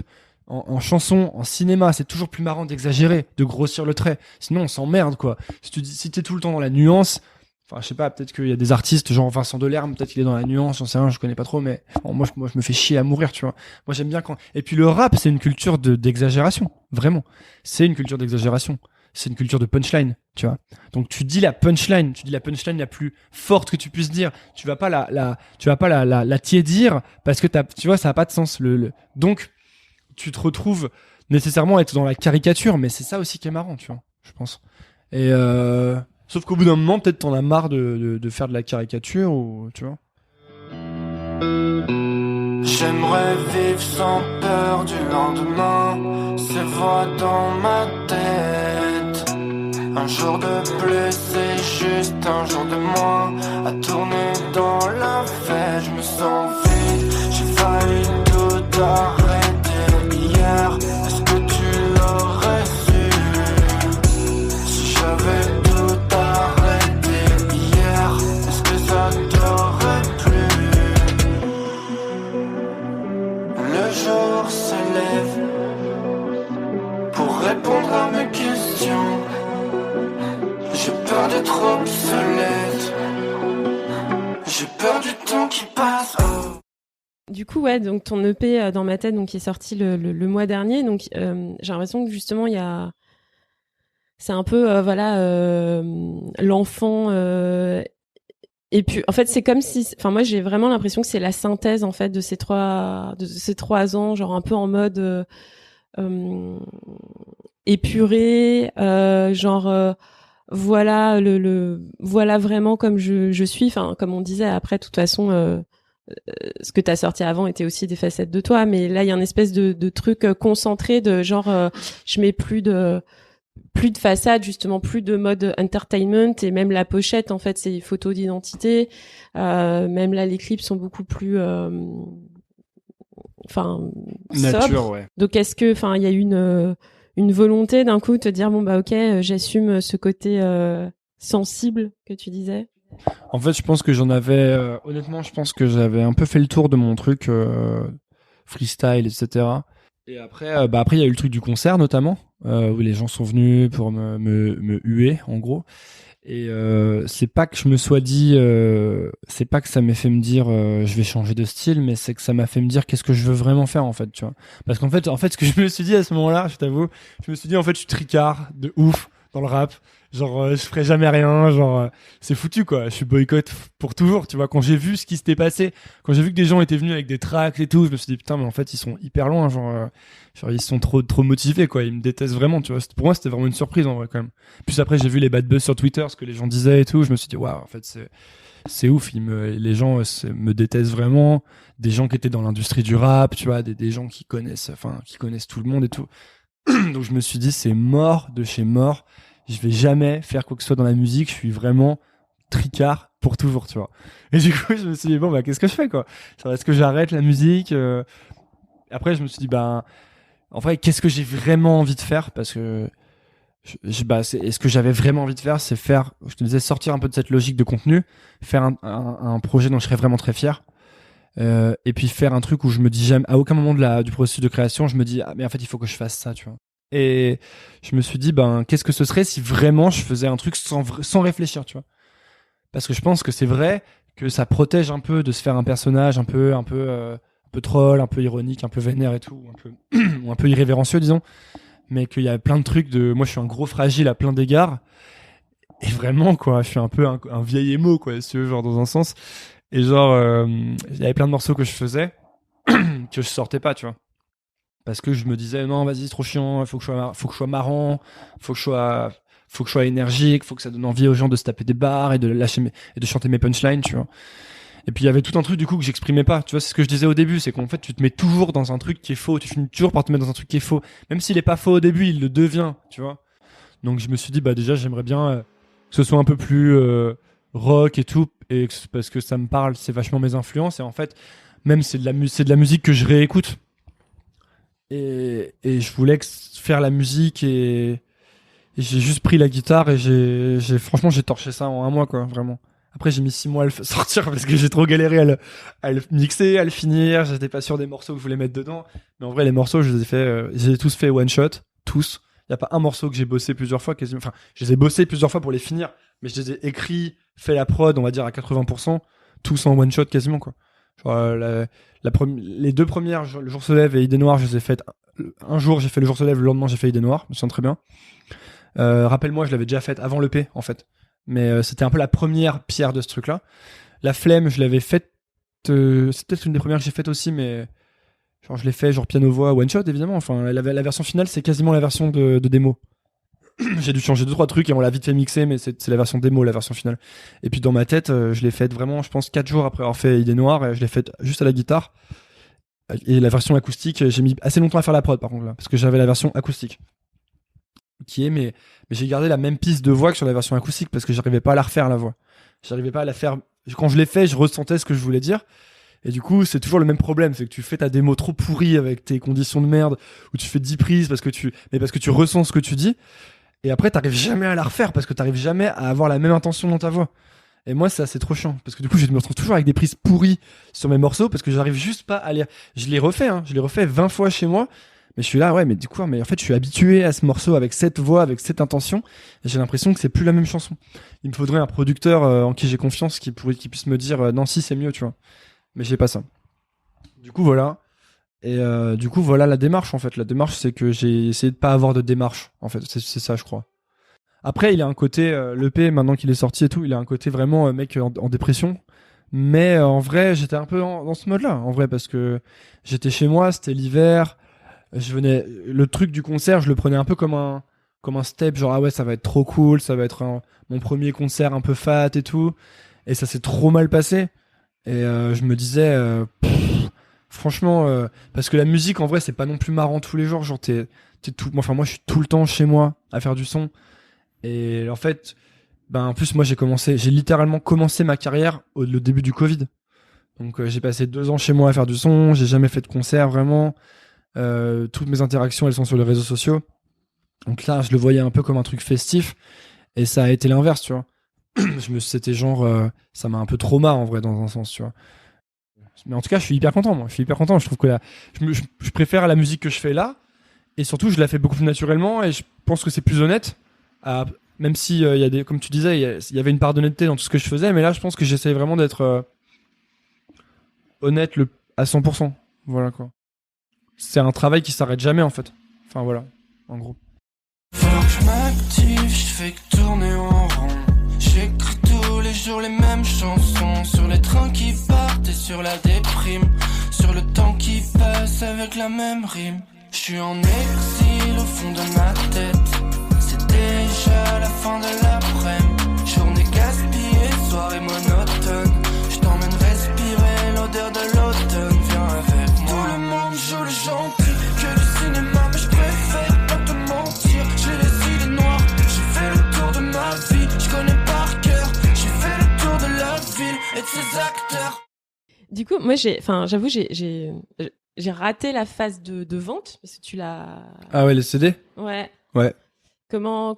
C: en chanson, en cinéma, c'est toujours plus marrant d'exagérer, de grossir le trait. Sinon on s'emmerde, quoi. Si t'es tout le temps dans la nuance. Enfin, je sais pas, peut-être qu'il y a des artistes, genre Vincent Delerme, peut-être qu'il est dans la nuance, j'en sais rien, je connais pas trop, mais moi, je me fais chier à mourir, tu vois. Moi, j'aime bien quand... Et puis le rap, c'est une culture d'exagération, vraiment. C'est une culture d'exagération. C'est une culture de punchline, tu vois. Donc tu dis la punchline la plus forte que tu puisses dire. Tu vas pas la tiédir parce que tu vois, ça a pas de sens. Donc, tu te retrouves nécessairement à être dans la caricature, mais c'est ça aussi qui est marrant, tu vois, je pense. Et sauf qu'au bout d'un moment, peut-être t'en as marre de faire de la caricature, ou tu vois.
D: J'aimerais vivre sans peur du lendemain, ces voix dans ma tête. Un jour de plus, c'est juste un jour de moins, à tourner dans la fête. Je me sens vide, j'ai failli tout arrêter hier. Est-ce que tu l'aurais su? Si j'avais se lève pour répondre à mes questions. J'ai peur d'être obsolète. J'ai peur du temps qui passe. Oh.
B: Du coup, ouais, donc ton EP dans ma tête, donc qui est sorti le mois dernier. Donc j'ai l'impression que justement c'est un peu l'enfant. Et puis, en fait, c'est comme si, enfin, moi, j'ai vraiment l'impression que c'est la synthèse, en fait, de ces 3 ans, genre un peu en mode épuré, voilà voilà vraiment comme je suis. Enfin, comme on disait, après, de toute façon, ce que t'as sorti avant était aussi des facettes de toi, mais là, il y a une espèce de truc concentré de genre, je mets plus de façade, justement, plus de mode entertainment, et même la pochette, en fait, c'est des photos d'identité. Même là, les clips sont beaucoup plus,
C: nature,
B: sobres.
C: Ouais.
B: Donc, est-ce que, il y a une volonté d'un coup de te dire, bon, bah, ok, j'assume ce côté sensible que tu disais?
C: En fait, je pense que honnêtement, je pense que j'avais un peu fait le tour de mon truc freestyle, etc. Et après, il y a eu le truc du concert, notamment, où les gens sont venus pour me huer, en gros. Et c'est pas que je me sois dit, c'est pas que ça m'ait fait me dire, je vais changer de style, mais c'est que ça m'a fait me dire qu'est-ce que je veux vraiment faire, en fait, tu vois. Parce qu'en fait, ce que je me suis dit à ce moment-là, je t'avoue, je me suis dit, en fait, je suis tricard de ouf.
E: dans le rap. Genre, je ferai jamais rien. Genre, c'est foutu, quoi. Je suis boycott pour toujours, tu vois. Quand j'ai vu ce qui s'était passé, quand j'ai vu que des gens étaient venus avec des tracts et tout, je me suis dit, putain, mais en fait, ils sont hyper loin. Genre ils sont trop motivés, quoi. Ils me détestent vraiment, tu vois. Pour moi, c'était vraiment une surprise, en vrai, quand même. Puis après, j'ai vu les bad buzz sur Twitter, ce que les gens disaient et tout. Je me suis dit, waouh, en fait, c'est ouf. Les gens me détestent vraiment. Des gens qui étaient dans l'industrie du rap, tu vois, des gens qui connaissent tout le monde et tout. Donc je me suis dit, c'est mort de chez mort. Je vais jamais faire quoi que ce soit dans la musique. Je suis vraiment tricard pour toujours, tu vois. Et du coup, je me suis dit, bon, bah, qu'est-ce que je fais, quoi? Est-ce que j'arrête la musique? Après, je me suis dit, bah, en vrai, qu'est-ce que j'ai vraiment envie de faire? Parce que, ce que j'avais vraiment envie de faire, c'est faire, je te disais, sortir un peu de cette logique de contenu, faire un projet dont je serais vraiment très fier. Et puis faire un truc où je me dis jamais, à aucun moment du processus de création, je me dis, ah, mais en fait, il faut que je fasse ça, tu vois. Et je me suis dit, ben, qu'est-ce que ce serait si vraiment je faisais un truc sans réfléchir, tu vois. Parce que je pense que c'est vrai que ça protège un peu de se faire un personnage un peu troll, un peu ironique, un peu vénère et tout, ou un peu irrévérencieux, disons. Mais qu'il y a plein de trucs moi, je suis un gros fragile à plein d'égards. Et vraiment, quoi, je suis un peu un vieil émo, quoi, si tu veux, genre, dans un sens. Et genre, il y avait plein de morceaux que je faisais, que je sortais pas, tu vois. Parce que je me disais, non, vas-y, c'est trop chiant, faut que je sois marrant, faut que je sois énergique, faut que ça donne envie aux gens de se taper des barres et de chanter mes punchlines, tu vois. Et puis il y avait tout un truc du coup que j'exprimais pas, tu vois, c'est ce que je disais au début, c'est qu'en fait tu te mets toujours dans un truc qui est faux, tu finis toujours par te mettre dans un truc qui est faux, même s'il est pas faux au début, il le devient, tu vois. Donc je me suis dit, bah déjà j'aimerais bien que ce soit un peu plus rock et tout, parce que ça me parle, c'est vachement mes influences, et en fait même c'est de la musique que je réécoute. Et je voulais faire la musique et j'ai juste pris la guitare et franchement j'ai torché ça en un mois, quoi, vraiment. Après j'ai mis 6 mois à le sortir parce que j'ai trop galéré à le mixer, à le finir, j'étais pas sûr des morceaux que je voulais mettre dedans. Mais en vrai les morceaux je les ai tous fait one shot, tous. Y a pas un morceau que j'ai bossé plusieurs fois quasiment. Enfin, je les ai bossés plusieurs fois pour les finir, mais je les ai écrits, fait la prod, on va dire à 80%, tous en one shot quasiment, quoi. Genre, les deux premières, le jour se lève et Idée Noire, je les ai faites un jour, j'ai fait le jour se lève, le lendemain j'ai fait Idée Noire, je me sens très bien. Rappelle-moi, je l'avais déjà faite avant l'EP en fait, mais c'était un peu la première pierre de ce truc-là. La flemme, je l'avais faite, c'est peut-être une des premières que j'ai faites aussi, mais genre je l'ai fait genre piano-voix, one shot évidemment. Enfin, la version finale, c'est quasiment la version de démo. J'ai dû changer 2-3 trucs et on l'a vite fait mixer, mais c'est la version démo, la version finale. Et puis dans ma tête, je l'ai faite vraiment, je pense 4 jours après avoir fait Idée Noire, et je l'ai faite juste à la guitare. Et la version acoustique, j'ai mis assez longtemps à faire la prod par contre là, parce que j'avais la version acoustique. Mais j'ai gardé la même piste de voix que sur la version acoustique parce que j'arrivais pas à la refaire, la voix. J'arrivais pas à la faire. Quand je l'ai fait, je ressentais ce que je voulais dire. Et du coup, c'est toujours le même problème, c'est que tu fais ta démo trop pourrie avec tes conditions de merde, où tu fais 10 prises parce que tu ressens ce que tu dis. Et après, t'arrives jamais à la refaire parce que t'arrives jamais à avoir la même intention dans ta voix. Et moi, c'est trop chiant parce que du coup, je me retrouve toujours avec des prises pourries sur mes morceaux parce que j'arrive juste pas à les. Je les refais, je les refais 20 fois chez moi. Mais je suis là, ouais, mais du coup, mais en fait, je suis habitué à ce morceau avec cette voix, avec cette intention. Et j'ai l'impression que c'est plus la même chanson. Il me faudrait un producteur en qui j'ai confiance qui puisse me dire non, si, c'est mieux, tu vois. Mais j'ai pas ça. Du coup, voilà. Et du coup, voilà la démarche en fait. La démarche, c'est que j'ai essayé de pas avoir de démarche. En fait, c'est ça, je crois. Après, il a un côté, l'EP, maintenant qu'il est sorti et tout, il a un côté vraiment mec en dépression. Mais en vrai, j'étais un peu dans ce mode-là, en vrai, parce que j'étais chez moi, c'était l'hiver. Le truc du concert, je le prenais un peu comme un step, genre ah ouais, ça va être trop cool, ça va être mon premier concert un peu fat et tout. Et ça s'est trop mal passé. Et je me disais, franchement, parce que la musique en vrai c'est pas non plus marrant tous les jours, genre moi je suis tout le temps chez moi à faire du son. Et en fait, en plus moi j'ai littéralement commencé ma carrière le début du Covid. Donc j'ai passé 2 ans chez moi à faire du son, j'ai jamais fait de concert vraiment. Toutes mes interactions elles sont sur les réseaux sociaux. Donc là je le voyais un peu comme un truc festif et ça a été l'inverse, tu vois. C'était genre ça m'a un peu trauma en vrai dans un sens, tu vois. Mais en tout cas je suis hyper content, moi je suis hyper content, je trouve que je préfère la musique que je fais là et surtout je la fais beaucoup plus naturellement et je pense que c'est plus honnête même si il y a comme tu disais il y avait une part d'honnêteté dans tout ce que je faisais, mais là je pense que j'essaie vraiment d'être honnête à 100%, voilà quoi. C'est un travail qui s'arrête jamais en fait, enfin voilà, en gros.
D: Faut que je m'active, je fais que tourner en rond. J'écris tous les jours les mêmes chansons. Sur les trains qui partent et sur la déprime. Sur le temps qui passe avec la même rime. Je suis en exil au fond de ma tête. C'est déjà la fin de l'après-midi. Journée gaspillée, soirée monotone. Je t'emmène respirer l'odeur de l'automne. Viens avec moi. Tout le monde joue le gentil, que du cinéma, mais je préfère pas te mentir. J'ai les idées noires, j'ai fait le tour de ma vie. Je connais par cœur, j'ai fait le tour de la ville et de ses acteurs.
B: Du coup, moi, j'avoue, j'ai raté la phase de vente parce que tu l'as.
C: Ah ouais, les CD.
B: Ouais.
C: Ouais.
B: Comment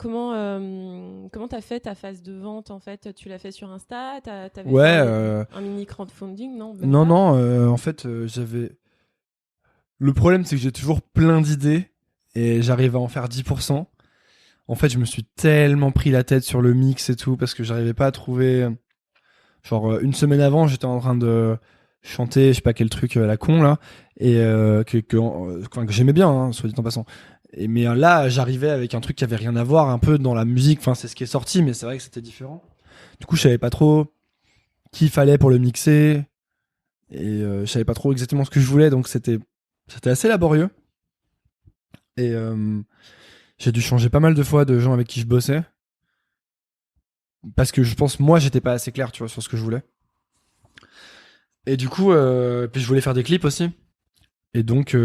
B: t'as fait ta phase de vente en fait? Tu l'as fait sur Insta? T'avais
C: Ouais.
B: fait un mini crowdfunding, non?
C: Non. En fait, j'avais. Le problème, c'est que j'ai toujours plein d'idées et j'arrive à en faire 10%. En fait, je me suis tellement pris la tête sur le mix et tout parce que j'arrivais pas à trouver. Genre, une semaine avant, j'étais en train de chanter, je sais pas quel truc à la con là, et que j'aimais bien, hein, soit dit en passant. Mais là, j'arrivais avec un truc qui avait rien à voir un peu dans la musique. Enfin, c'est ce qui est sorti, mais c'est vrai que c'était différent. Du coup, je savais pas trop qui fallait pour le mixer et je savais pas trop exactement ce que je voulais, donc c'était assez laborieux. Et j'ai dû changer pas mal de fois de gens avec qui je bossais parce que je pense moi j'étais pas assez clair, tu vois, sur ce que je voulais. Et du coup, puis je voulais faire des clips aussi. Et donc,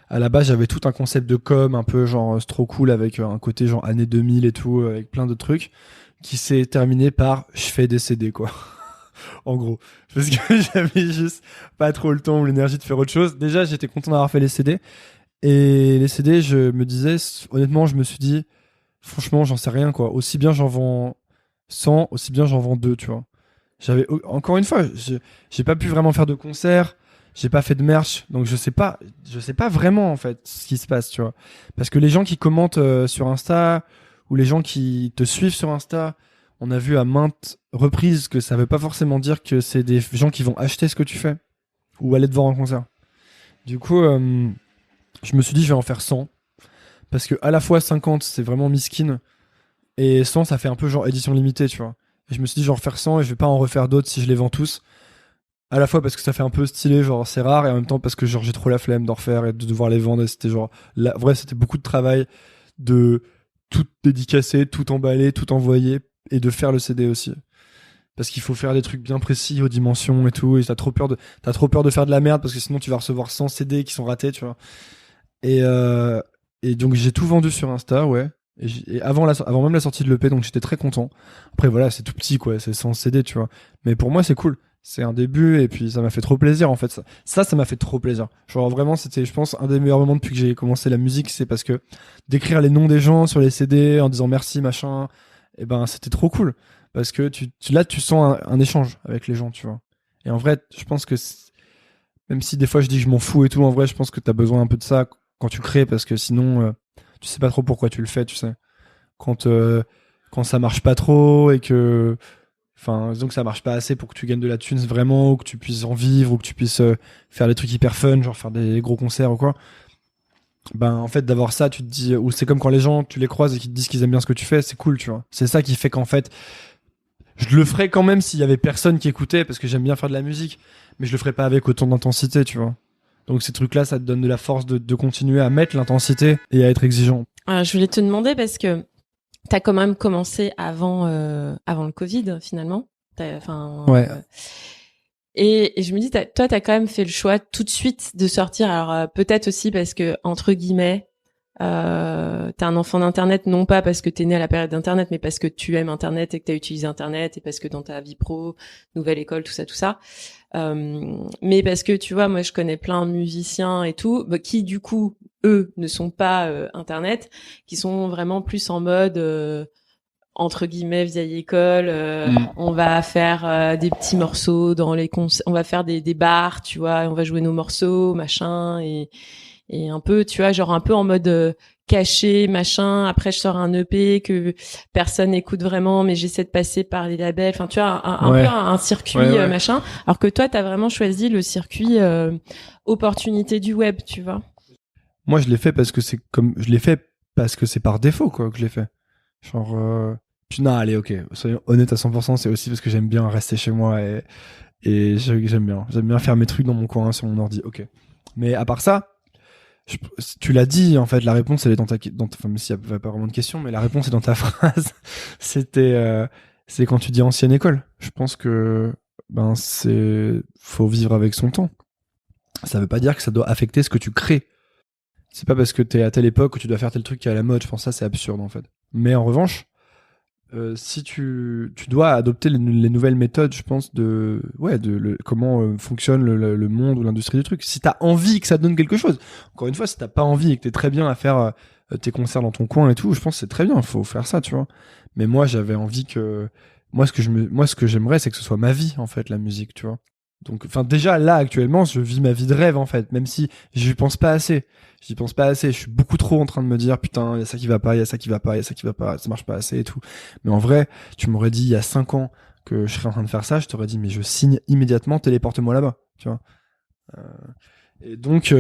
C: à la base, j'avais tout un concept de com, un peu genre c'est trop cool avec un côté genre années 2000 et tout, avec plein de trucs, qui s'est terminé par je fais des CD, quoi. En gros. Parce que j'avais juste pas trop le temps ou l'énergie de faire autre chose. Déjà, j'étais content d'avoir fait les CD. Et les CD, je me disais, honnêtement, je me suis dit, franchement, j'en sais rien, quoi. Aussi bien j'en vends 100, aussi bien j'en vends 2, tu vois. Encore une fois, j'ai pas pu vraiment faire de concert, j'ai pas fait de merch, donc je sais pas vraiment en fait ce qui se passe, tu vois. Parce que les gens qui commentent sur Insta ou les gens qui te suivent sur Insta, on a vu à maintes reprises que ça veut pas forcément dire que c'est des gens qui vont acheter ce que tu fais ou aller te voir en concert. Du coup, je me suis dit je vais en faire 100 parce que à la fois 50 c'est vraiment miskin et 100 ça fait un peu genre édition limitée, tu vois. Et je me suis dit, je vais en refaire 100 et je vais pas en refaire d'autres si je les vends tous. À la fois parce que ça fait un peu stylé, genre c'est rare, et en même temps parce que genre j'ai trop la flemme d'en refaire et de devoir les vendre. Et c'était genre, vrai, c'était beaucoup de travail de tout dédicacer, tout emballer, tout envoyer et de faire le CD aussi. Parce qu'il faut faire des trucs bien précis aux dimensions et tout. Et t'as trop peur de faire de la merde parce que sinon tu vas recevoir 100 CD qui sont ratés, tu vois. Et donc j'ai tout vendu sur Insta, ouais. Et avant même la sortie de l'EP, donc j'étais très content. Après voilà, c'est tout petit quoi, c'est 100 CD, tu vois. Mais pour moi c'est cool, c'est un début et puis ça m'a fait trop plaisir en fait. Ça m'a fait trop plaisir. Genre vraiment c'était, je pense, un des meilleurs moments depuis que j'ai commencé la musique, c'est parce que d'écrire les noms des gens sur les CD en disant merci machin, et ben c'était trop cool parce que là tu sens un échange avec les gens, tu vois. Et en vrai, je pense que même si des fois je dis que je m'en fous et tout, en vrai je pense que t'as besoin un peu de ça quand tu crées parce que sinon tu sais pas trop pourquoi tu le fais, tu sais. Quand ça marche pas trop et que, enfin, disons que ça marche pas assez pour que tu gagnes de la thune vraiment, ou que tu puisses en vivre, ou que tu puisses faire des trucs hyper fun, genre faire des gros concerts ou quoi. Ben, en fait, d'avoir ça, tu te dis, ou c'est comme quand les gens, tu les croises et qu'ils te disent qu'ils aiment bien ce que tu fais, c'est cool, tu vois. C'est ça qui fait qu'en fait, je le ferais quand même s'il y avait personne qui écoutait, parce que j'aime bien faire de la musique, mais je le ferais pas avec autant d'intensité, tu vois. Donc ces trucs-là, ça te donne de la force de continuer à mettre l'intensité et à être exigeant.
B: Je voulais te demander parce que t'as quand même commencé avant le Covid finalement.
C: Ouais.
B: Et je me dis, toi, t'as quand même fait le choix tout de suite de sortir. Alors peut-être aussi parce que entre guillemets, t'es un enfant d'Internet, non pas parce que t'es né à la période d'Internet, mais parce que tu aimes Internet et que t'as utilisé Internet et parce que dans ta vie pro, nouvelle école, tout ça. Mais parce que tu vois, moi je connais plein de musiciens et tout, qui du coup eux ne sont pas Internet, qui sont vraiment plus en mode entre guillemets vieille école. On va faire des petits morceaux dans les on va faire des bars, tu vois, et on va jouer nos morceaux, machin, et un peu, tu vois, genre un peu en mode caché, machin. Après, je sors un EP que personne n'écoute vraiment, mais j'essaie de passer par les labels. Enfin, tu vois, un peu un circuit, machin. Alors que toi, t'as vraiment choisi le circuit opportunité du web, tu vois.
C: Moi, je l'ai fait parce que je l'ai fait parce que c'est par défaut, quoi, que je l'ai fait. Genre, puis non, allez, ok, soyons honnêtes à 100%, c'est aussi parce que j'aime bien rester chez moi j'aime bien faire mes trucs dans mon coin sur mon ordi, ok. Mais à part ça, tu l'as dit, en fait, la réponse, elle est enfin, même s'il n'y a pas vraiment de question, mais la réponse est dans ta phrase. C'est quand tu dis ancienne école. Je pense que, faut vivre avec son temps. Ça veut pas dire que ça doit affecter ce que tu crées. C'est pas parce que t'es à telle époque que tu dois faire tel truc qui est à la mode. Je pense que ça, c'est absurde, en fait. Mais en revanche, si tu dois adopter les nouvelles méthodes, je pense, comment fonctionne le monde ou l'industrie du truc. Si t'as envie que ça donne quelque chose. Encore une fois, si t'as pas envie et que t'es très bien à faire tes concerts dans ton coin et tout, je pense que c'est très bien. Faut faire ça, tu vois. Mais moi, j'avais envie que, ce que j'aimerais, c'est que ce soit ma vie, en fait, la musique, tu vois. Donc, enfin, déjà, là, actuellement, je vis ma vie de rêve, en fait, même si j'y pense pas assez. Je suis beaucoup trop en train de me dire, putain, il y a ça qui va pas, il y a ça qui va pas, il y a ça qui va pas, ça marche pas assez et tout. Mais en vrai, tu m'aurais dit il y a 5 ans que je serais en train de faire ça, je t'aurais dit, mais je signe immédiatement, téléporte-moi là-bas, tu vois. Et donc,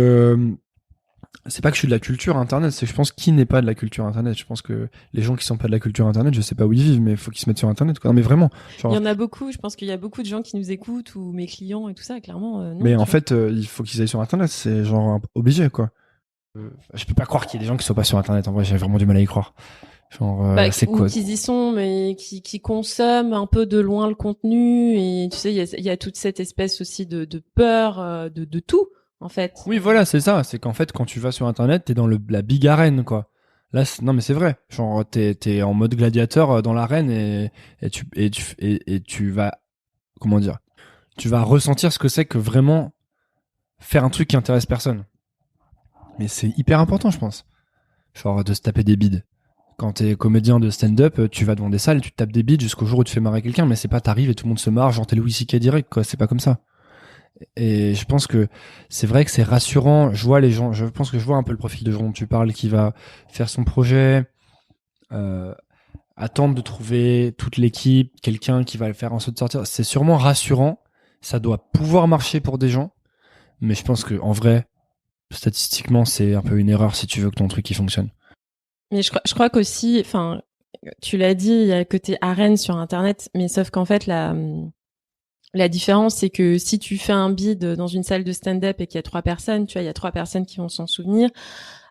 C: c'est pas que je suis de la culture internet, c'est que je pense qui n'est pas de la culture internet. Je pense que les gens qui sont pas de la culture internet, je sais pas où ils vivent, mais il faut qu'ils se mettent sur internet, quoi. Non, mais vraiment.
B: Il y en a beaucoup, je pense qu'il y a beaucoup de gens qui nous écoutent, ou mes clients et tout ça, clairement. Non,
C: mais en fait, il faut qu'ils aillent sur internet, c'est genre obligé, quoi. Je peux pas croire qu'il y ait des gens qui soient pas sur internet, en vrai, j'ai vraiment du mal à y croire. Genre, c'est quoi?
B: Qui y sont, mais qui consomment un peu de loin le contenu, et tu sais, il y a toute cette espèce aussi de peur de tout. En fait.
C: Oui, voilà, c'est ça. C'est qu'en fait, quand tu vas sur Internet, t'es dans la big arène, quoi. Là, non, mais c'est vrai. Genre, t'es en mode gladiateur dans l'arène et tu vas, comment dire, tu vas ressentir ce que c'est que vraiment faire un truc qui intéresse personne. Mais c'est hyper important, je pense. Genre, de se taper des bides. Quand t'es comédien de stand-up, tu vas devant des salles, tu te tapes des bides jusqu'au jour où tu fais marrer quelqu'un, mais c'est pas t'arrives et tout le monde se marre, genre t'es Louis C.K. direct, quoi. C'est pas comme ça. Et je pense que c'est vrai que c'est rassurant. Je pense que je vois un peu le profil de gens dont tu parles, qui va faire son projet, attendre de trouver toute l'équipe, quelqu'un qui va le faire en sorte de sortir. C'est sûrement rassurant. Ça doit pouvoir marcher pour des gens. Mais je pense que, en vrai, statistiquement, c'est un peu une erreur si tu veux que ton truc il fonctionne.
B: Mais je crois qu'aussi, enfin, tu l'as dit, il y a le côté arène sur Internet, mais sauf qu'en fait, la différence, c'est que si tu fais un bid dans une salle de stand-up et qu'il y a 3 personnes, tu vois, il y a 3 personnes qui vont s'en souvenir,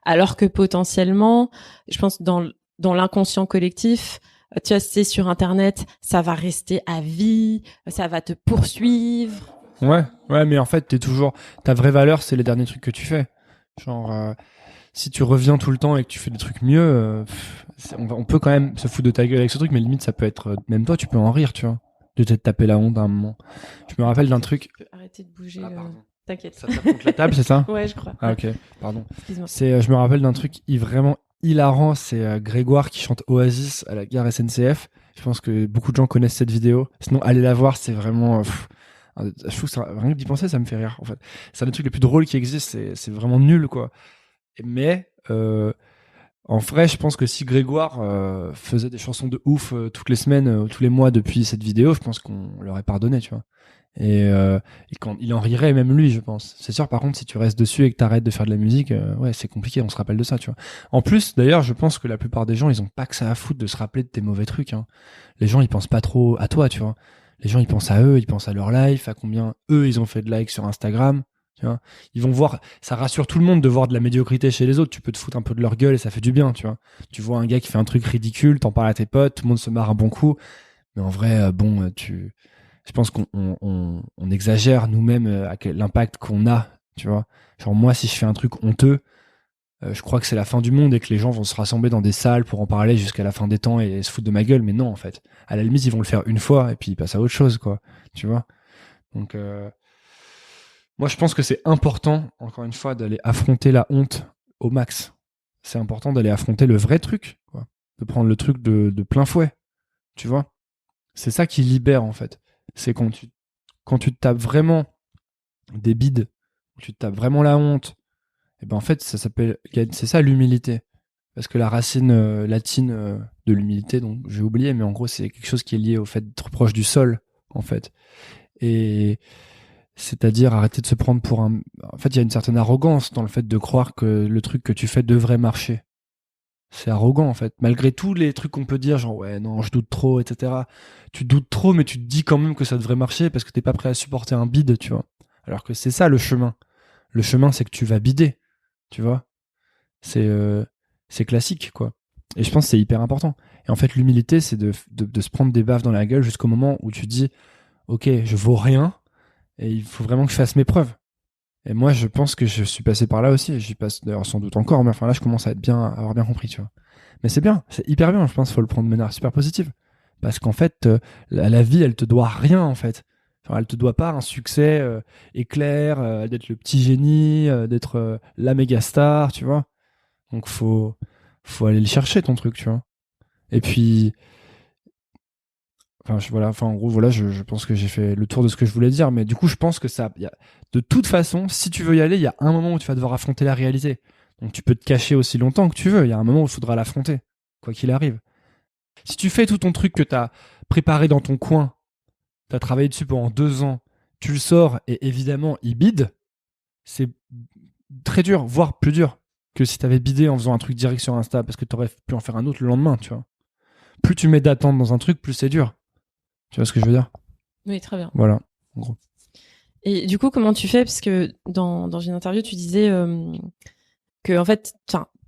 B: alors que potentiellement, je pense dans l'inconscient collectif, tu vois, c'est sur Internet, ça va rester à vie, ça va te poursuivre.
C: Ouais, mais en fait, ta vraie valeur, c'est les derniers trucs que tu fais. Genre, si tu reviens tout le temps et que tu fais des trucs mieux, on peut quand même se foutre de ta gueule avec ce truc, mais limite, ça peut être, même toi, tu peux en rire, tu vois. De t'être tapé la honte à un moment. Je me rappelle d'un truc.
B: Tu peux arrêter de bouger.
C: Pardon.
B: T'inquiète.
C: Ça tape contre la table, c'est ça?
B: Ouais, je crois.
C: Ah, ok, pardon.
B: Excuse-moi.
C: Je me rappelle d'un truc vraiment hilarant. C'est Grégoire qui chante Oasis à la gare SNCF. Je pense que beaucoup de gens connaissent cette vidéo. Sinon, allez la voir, c'est vraiment. Je trouve que rien que d'y penser, ça me fait rire, en fait. C'est un des trucs les plus drôles qui existent. C'est vraiment nul, quoi. Mais. En vrai, je pense que si Grégoire faisait des chansons de ouf toutes les semaines, tous les mois depuis cette vidéo, je pense qu'on l'aurait pardonné, tu vois. Et quand il en rirait même lui, je pense. C'est sûr, par contre, si tu restes dessus et que t'arrêtes de faire de la musique, ouais, c'est compliqué. On se rappelle de ça, tu vois. En plus, d'ailleurs, je pense que la plupart des gens, ils ont pas que ça à foutre de se rappeler de tes mauvais trucs. Hein. Les gens, ils pensent pas trop à toi, tu vois. Les gens, ils pensent à eux, ils pensent à leur life, à combien eux, ils ont fait de likes sur Instagram. Tu vois, ils vont voir, ça rassure tout le monde de voir de la médiocrité chez les autres. Tu peux te foutre un peu de leur gueule et ça fait du bien, tu vois. Tu vois un gars qui fait un truc ridicule, t'en parles à tes potes, tout le monde se marre un bon coup. Mais en vrai, je pense qu'on exagère nous-mêmes l'impact qu'on a, tu vois. Genre moi, si je fais un truc honteux, je crois que c'est la fin du monde et que les gens vont se rassembler dans des salles pour en parler jusqu'à la fin des temps et se foutre de ma gueule. Mais non, en fait. À la limite, ils vont le faire une fois et puis ils passent à autre chose, quoi. Tu vois. Donc, moi, je pense que c'est important, encore une fois, d'aller affronter la honte au max. C'est important d'aller affronter le vrai truc, quoi. De prendre le truc de plein fouet, tu vois. C'est ça qui libère, en fait. C'est quand tu te tapes vraiment des bides, quand tu te tapes vraiment la honte, et ben en fait, c'est ça l'humilité. Parce que la racine latine de l'humilité, donc j'ai oublié, mais en gros, c'est quelque chose qui est lié au fait d'être proche du sol, en fait. Et c'est-à-dire arrêter de se prendre pour un... En fait, il y a une certaine arrogance dans le fait de croire que le truc que tu fais devrait marcher.
E: C'est arrogant, en fait. Malgré tous les trucs qu'on peut dire, genre, ouais, non, je doute trop, etc. Tu doutes trop, mais tu te dis quand même que ça devrait marcher parce que t'es pas prêt à supporter un bide, tu vois. Alors que c'est ça, le chemin. Le chemin, c'est que tu vas bider, tu vois. C'est classique, quoi. Et je pense que c'est hyper important. Et en fait, l'humilité, c'est de se prendre des baffes dans la gueule jusqu'au moment où tu dis, ok, je vaux rien et il faut vraiment que je fasse mes preuves. Et moi, je pense que je suis passé par là aussi. Et j'y passe d'ailleurs sans doute encore, mais enfin là, je commence à avoir bien compris, tu vois. Mais c'est bien, c'est hyper bien. Je pense qu'il faut le prendre de manière super positive, parce qu'en fait, la vie, elle te doit rien, en fait. Enfin, elle te doit pas un succès éclair, d'être le petit génie, d'être la méga star, tu vois. Donc faut aller le chercher, ton truc, tu vois. Et puis, voilà, enfin, en gros, voilà, je pense que j'ai fait le tour de ce que je voulais dire, mais du coup, je pense que de toute façon, si tu veux y aller, il y a un moment où tu vas devoir affronter la réalité. Donc, tu peux te cacher aussi longtemps que tu veux. Il y a un moment où il faudra l'affronter, quoi qu'il arrive. Si tu fais tout ton truc que t'as préparé dans ton coin, t'as travaillé dessus pendant 2 ans, tu le sors et évidemment, il bide, c'est très dur, voire plus dur que si t'avais bidé en faisant un truc direct sur Insta, parce que t'aurais pu en faire un autre le lendemain, tu vois. Plus tu mets d'attente dans un truc, plus c'est dur. Tu vois ce que je veux dire?
B: Oui, très bien.
E: Voilà, en gros.
B: Et du coup, comment tu fais? Parce que dans une interview, tu disais que en fait,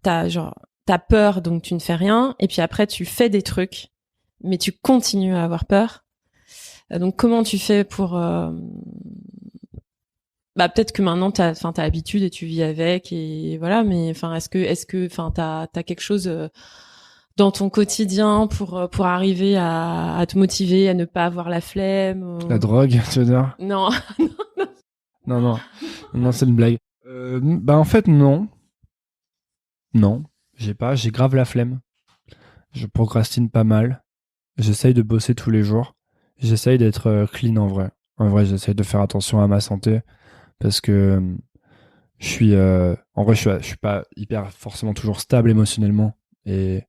B: t'as peur, donc tu ne fais rien, et puis après tu fais des trucs, mais tu continues à avoir peur. Donc comment tu fais pour peut-être que maintenant t'as l'habitude et tu vis avec, et voilà, mais enfin est-ce que t'as quelque chose dans ton quotidien pour arriver à te motiver, à ne pas avoir la flemme
E: La drogue, tu veux dire?
B: Non.
E: Non, c'est une blague. En fait, non, j'ai grave la flemme. Je procrastine pas mal. J'essaye de bosser tous les jours. J'essaye d'être clean en vrai. En vrai, j'essaye de faire attention à ma santé parce que je suis pas hyper forcément toujours stable émotionnellement, et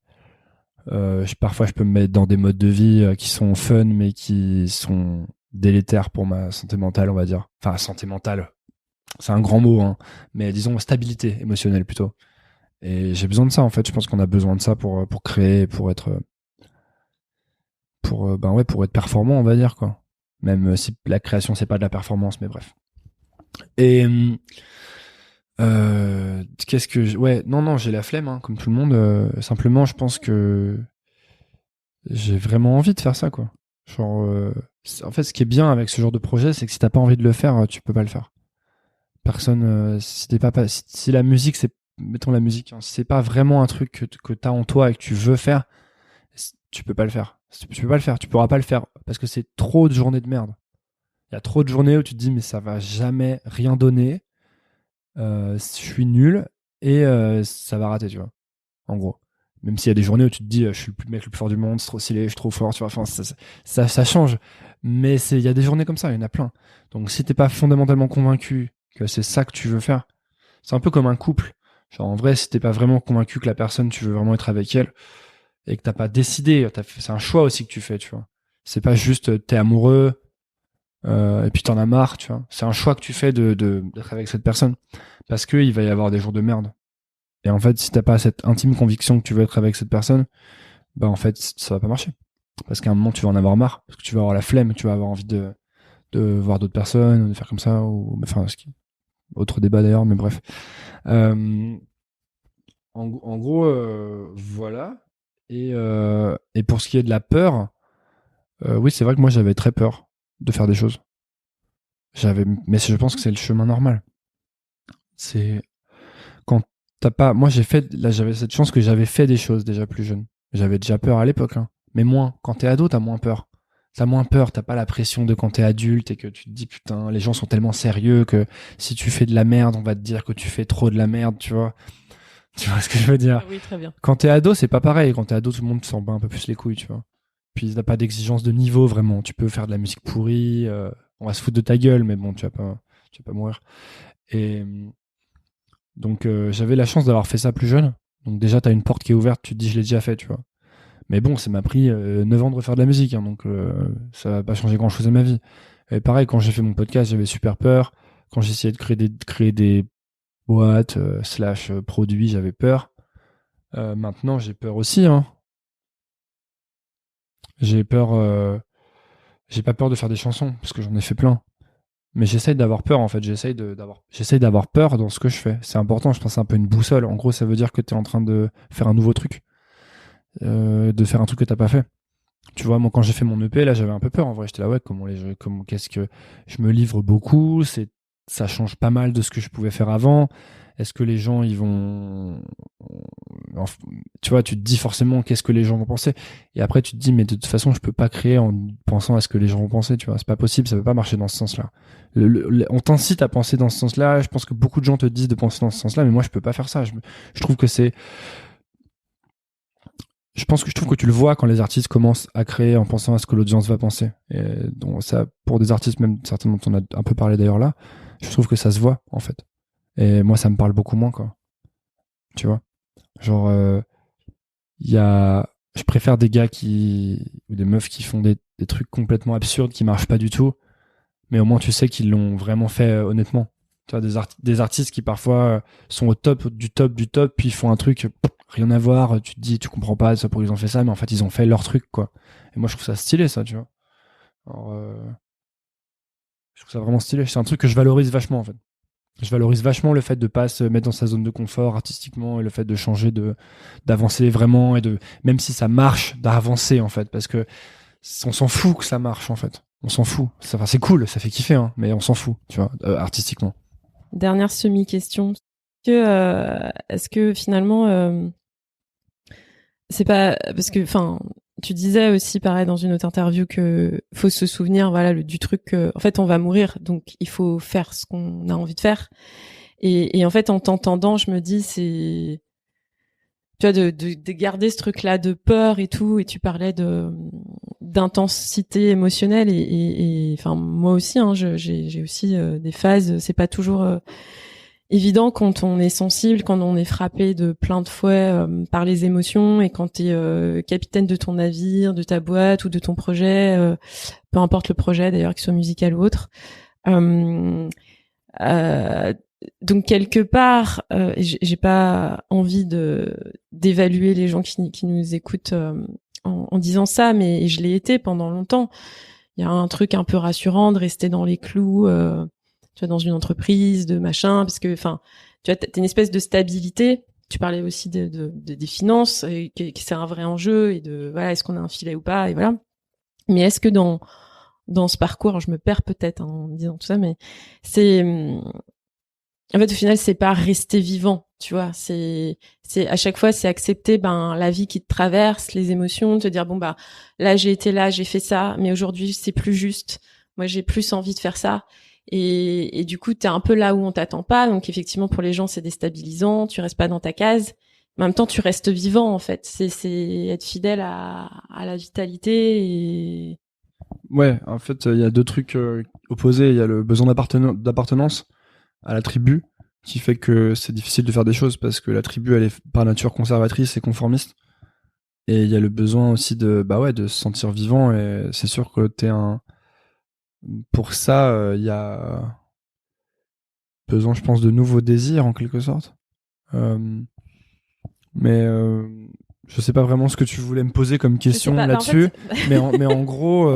E: parfois je peux me mettre dans des modes de vie qui sont fun mais qui sont délétères pour ma santé mentale, on va dire. Enfin, santé mentale, c'est un grand mot, hein, mais disons stabilité émotionnelle plutôt. Et j'ai besoin de ça, en fait. Je pense qu'on a besoin de ça pour créer, pour être performant, on va dire, quoi. Même si la création, c'est pas de la performance, mais bref. Et non, j'ai la flemme, hein, comme tout le monde. Simplement, je pense que j'ai vraiment envie de faire ça, quoi. Genre, en fait, ce qui est bien avec ce genre de projet, c'est que si t'as pas envie de le faire, tu peux pas le faire. Personne, si la musique, mettons la musique, hein, si c'est pas vraiment un truc que t'as en toi et que tu veux faire, tu peux pas le faire. Tu peux pas le faire, tu pourras pas le faire parce que c'est trop de journées de merde. Il y a trop de journées où tu te dis mais ça va jamais rien donner, je suis nul et ça va rater, tu vois. En gros, même s'il y a des journées où tu te dis je suis le mec le plus fort du monde, c'est trop stylé, je suis trop fort, tu vois. Enfin, ça change, mais il y a des journées comme ça, il y en a plein. Donc si t'es pas fondamentalement convaincu que c'est ça que tu veux faire, c'est un peu comme un couple. Genre en vrai, si t'es pas vraiment convaincu que la personne, tu veux vraiment être avec elle et que t'as pas décidé, c'est un choix aussi que tu fais, tu vois. C'est pas juste t'es amoureux et puis t'en as marre, tu vois. C'est un choix que tu fais d'être avec cette personne parce que il va y avoir des jours de merde. Et en fait, si t'as pas cette intime conviction que tu veux être avec cette personne, en fait, ça va pas marcher. Parce qu'à un moment, tu vas en avoir marre, parce que tu vas avoir la flemme, tu vas avoir envie de voir d'autres personnes, de faire comme ça, ou enfin, autre débat d'ailleurs, mais bref. En gros, voilà. Et pour ce qui est de la peur, oui, c'est vrai que moi j'avais très peur de faire des choses. Mais je pense que c'est le chemin normal. C'est quand t'as pas. Moi j'avais cette chance que j'avais fait des choses déjà plus jeune. J'avais déjà peur à l'époque, hein. Mais moins. Quand t'es ado, t'as moins peur. T'as pas la pression de quand t'es adulte et que tu te dis putain, les gens sont tellement sérieux que si tu fais de la merde, on va te dire que tu fais trop de la merde, tu vois. Tu vois ce que je veux dire?
B: Oui, très bien.
E: Quand t'es ado, c'est pas pareil. Quand t'es ado, tout le monde s'en bat un peu plus les couilles, tu vois. Puis t'as pas d'exigence de niveau vraiment. Tu peux faire de la musique pourrie, on va se foutre de ta gueule, mais bon, tu vas pas mourir. Et donc j'avais la chance d'avoir fait ça plus jeune. Donc déjà t'as une porte qui est ouverte, tu te dis je l'ai déjà fait, tu vois. Mais bon, ça m'a pris 9 ans de refaire de la musique, hein, donc ça va pas changer grand chose à ma vie. Et pareil, quand j'ai fait mon podcast, j'avais super peur. Quand j'ai essayé de créer des boîtes / produits, j'avais peur. Maintenant, j'ai peur aussi, hein. J'ai peur. J'ai pas peur de faire des chansons parce que j'en ai fait plein. Mais j'essaye d'avoir peur en fait. J'essaye d'avoir peur dans ce que je fais. C'est important. Je pense que c'est un peu une boussole. En gros, ça veut dire que t'es en train de faire un nouveau truc, de faire un truc que t'as pas fait. Tu vois, moi quand j'ai fait mon EP, là, j'avais un peu peur. En vrai, j'étais là, ouais, qu'est-ce que je me livre beaucoup. Ça change pas mal de ce que je pouvais faire avant. Est-ce que les gens ils vont, tu vois, tu te dis forcément qu'est-ce que les gens vont penser. Et après tu te dis mais de toute façon je peux pas créer en pensant à ce que les gens vont penser. Tu vois, c'est pas possible, ça peut pas marcher dans ce sens-là. On t'incite à penser dans ce sens-là. Je pense que beaucoup de gens te disent de penser dans ce sens-là, mais moi je peux pas faire ça. Je trouve que c'est je trouve que tu le vois quand les artistes commencent à créer en pensant à ce que l'audience va penser. Et donc ça, pour des artistes, même certains dont on a un peu parlé d'ailleurs là, je trouve que ça se voit en fait. Et moi, ça me parle beaucoup moins, quoi. Tu vois, genre, je préfère des gars ou des meufs qui font des trucs complètement absurdes qui marchent pas du tout, mais au moins tu sais qu'ils l'ont vraiment fait honnêtement. Tu vois, des artistes qui parfois sont au top du top du top, puis ils font un truc rien à voir, tu te dis, tu comprends pas ça pourquoi ils ont fait ça, mais en fait ils ont fait leur truc, quoi. Et moi je trouve ça stylé, ça, tu vois. Alors, je trouve ça vraiment stylé. C'est un truc que je valorise vachement, en fait. Je valorise vachement le fait de pas se mettre dans sa zone de confort artistiquement et le fait de changer, d'avancer vraiment et même si ça marche, d'avancer, en fait, parce que on s'en fout que ça marche, en fait. On s'en fout. Enfin, c'est cool, ça fait kiffer, hein, mais on s'en fout, tu vois, artistiquement.
B: Dernière semi-question. Est-ce que finalement, c'est pas parce que, enfin, tu disais aussi, pareil, dans une autre interview que faut se souvenir, voilà, du truc que, en fait, on va mourir, donc il faut faire ce qu'on a envie de faire. Et en fait, en t'entendant, je me dis, c'est, tu vois, de garder ce truc-là de peur et tout. Et tu parlais d'intensité émotionnelle et enfin, moi aussi, hein, j'ai aussi des phases. C'est pas toujours évident quand on est sensible, quand on est frappé de plein de fouets par les émotions et quand tu es capitaine de ton navire, de ta boîte ou de ton projet, peu importe le projet d'ailleurs, qu'il soit musical ou autre. Donc quelque part, j'ai pas envie d'évaluer les gens qui nous écoutent en disant ça, mais je l'ai été pendant longtemps. Il y a un truc un peu rassurant de rester dans les clous. Tu vois, dans une entreprise, de machin, parce que, enfin, tu vois, t'as une espèce de stabilité. Tu parlais aussi des finances, et que c'est un vrai enjeu, et de, voilà, est-ce qu'on a un filet ou pas, et voilà. Mais est-ce que dans ce parcours, je me perds peut-être en disant tout ça, mais c'est, en fait, au final, c'est pas rester vivant, tu vois, c'est à chaque fois, c'est accepter, la vie qui te traverse, les émotions, te dire, bon, là, j'ai été là, j'ai fait ça, mais aujourd'hui, c'est plus juste. Moi, j'ai plus envie de faire ça. Et du coup, t'es un peu là où on t'attend pas. Donc effectivement, pour les gens, c'est déstabilisant. Tu restes pas dans ta case. Mais en même temps, tu restes vivant, en fait. C'est être fidèle à la vitalité. Et...
C: Ouais, en fait, il y a deux trucs opposés. Il y a le besoin d'appartenance à la tribu, qui fait que c'est difficile de faire des choses parce que la tribu, elle est par nature conservatrice et conformiste. Et il y a le besoin aussi de se sentir vivant. Et c'est sûr que pour ça, il y a besoin, je pense, de nouveaux désirs en quelque sorte. Mais je sais pas vraiment ce que tu voulais me poser comme question là-dessus.
B: En fait...
C: mais en gros,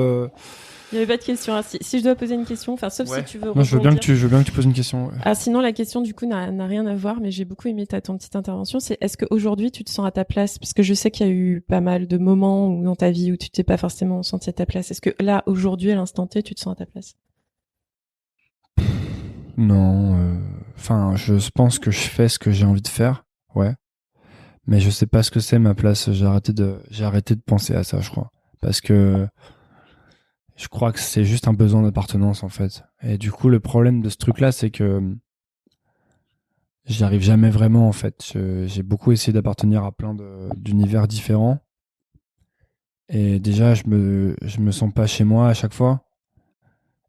B: il y avait pas de question. Hein. Si je dois poser une question, enfin sauf si tu veux.
C: Non, je veux bien que tu poses une question. Ouais.
B: Ah, sinon la question du coup n'a rien à voir, mais j'ai beaucoup aimé ton petite intervention. C'est est-ce qu'aujourd'hui tu te sens à ta place? Parce que je sais qu'il y a eu pas mal de moments dans ta vie où tu t'es pas forcément senti à ta place. Est-ce que là aujourd'hui à l'instant T tu te sens à ta place?
C: Non. Enfin, je pense que je fais ce que j'ai envie de faire. Ouais. Mais je sais pas ce que c'est ma place. J'ai arrêté de penser à ça, je crois, parce que je crois que c'est juste un besoin d'appartenance en fait. Et du coup, le problème de ce truc-là, c'est que j'y arrive jamais vraiment en fait. J'ai beaucoup essayé d'appartenir à plein d'univers différents. Et déjà, je me sens pas chez moi à chaque fois.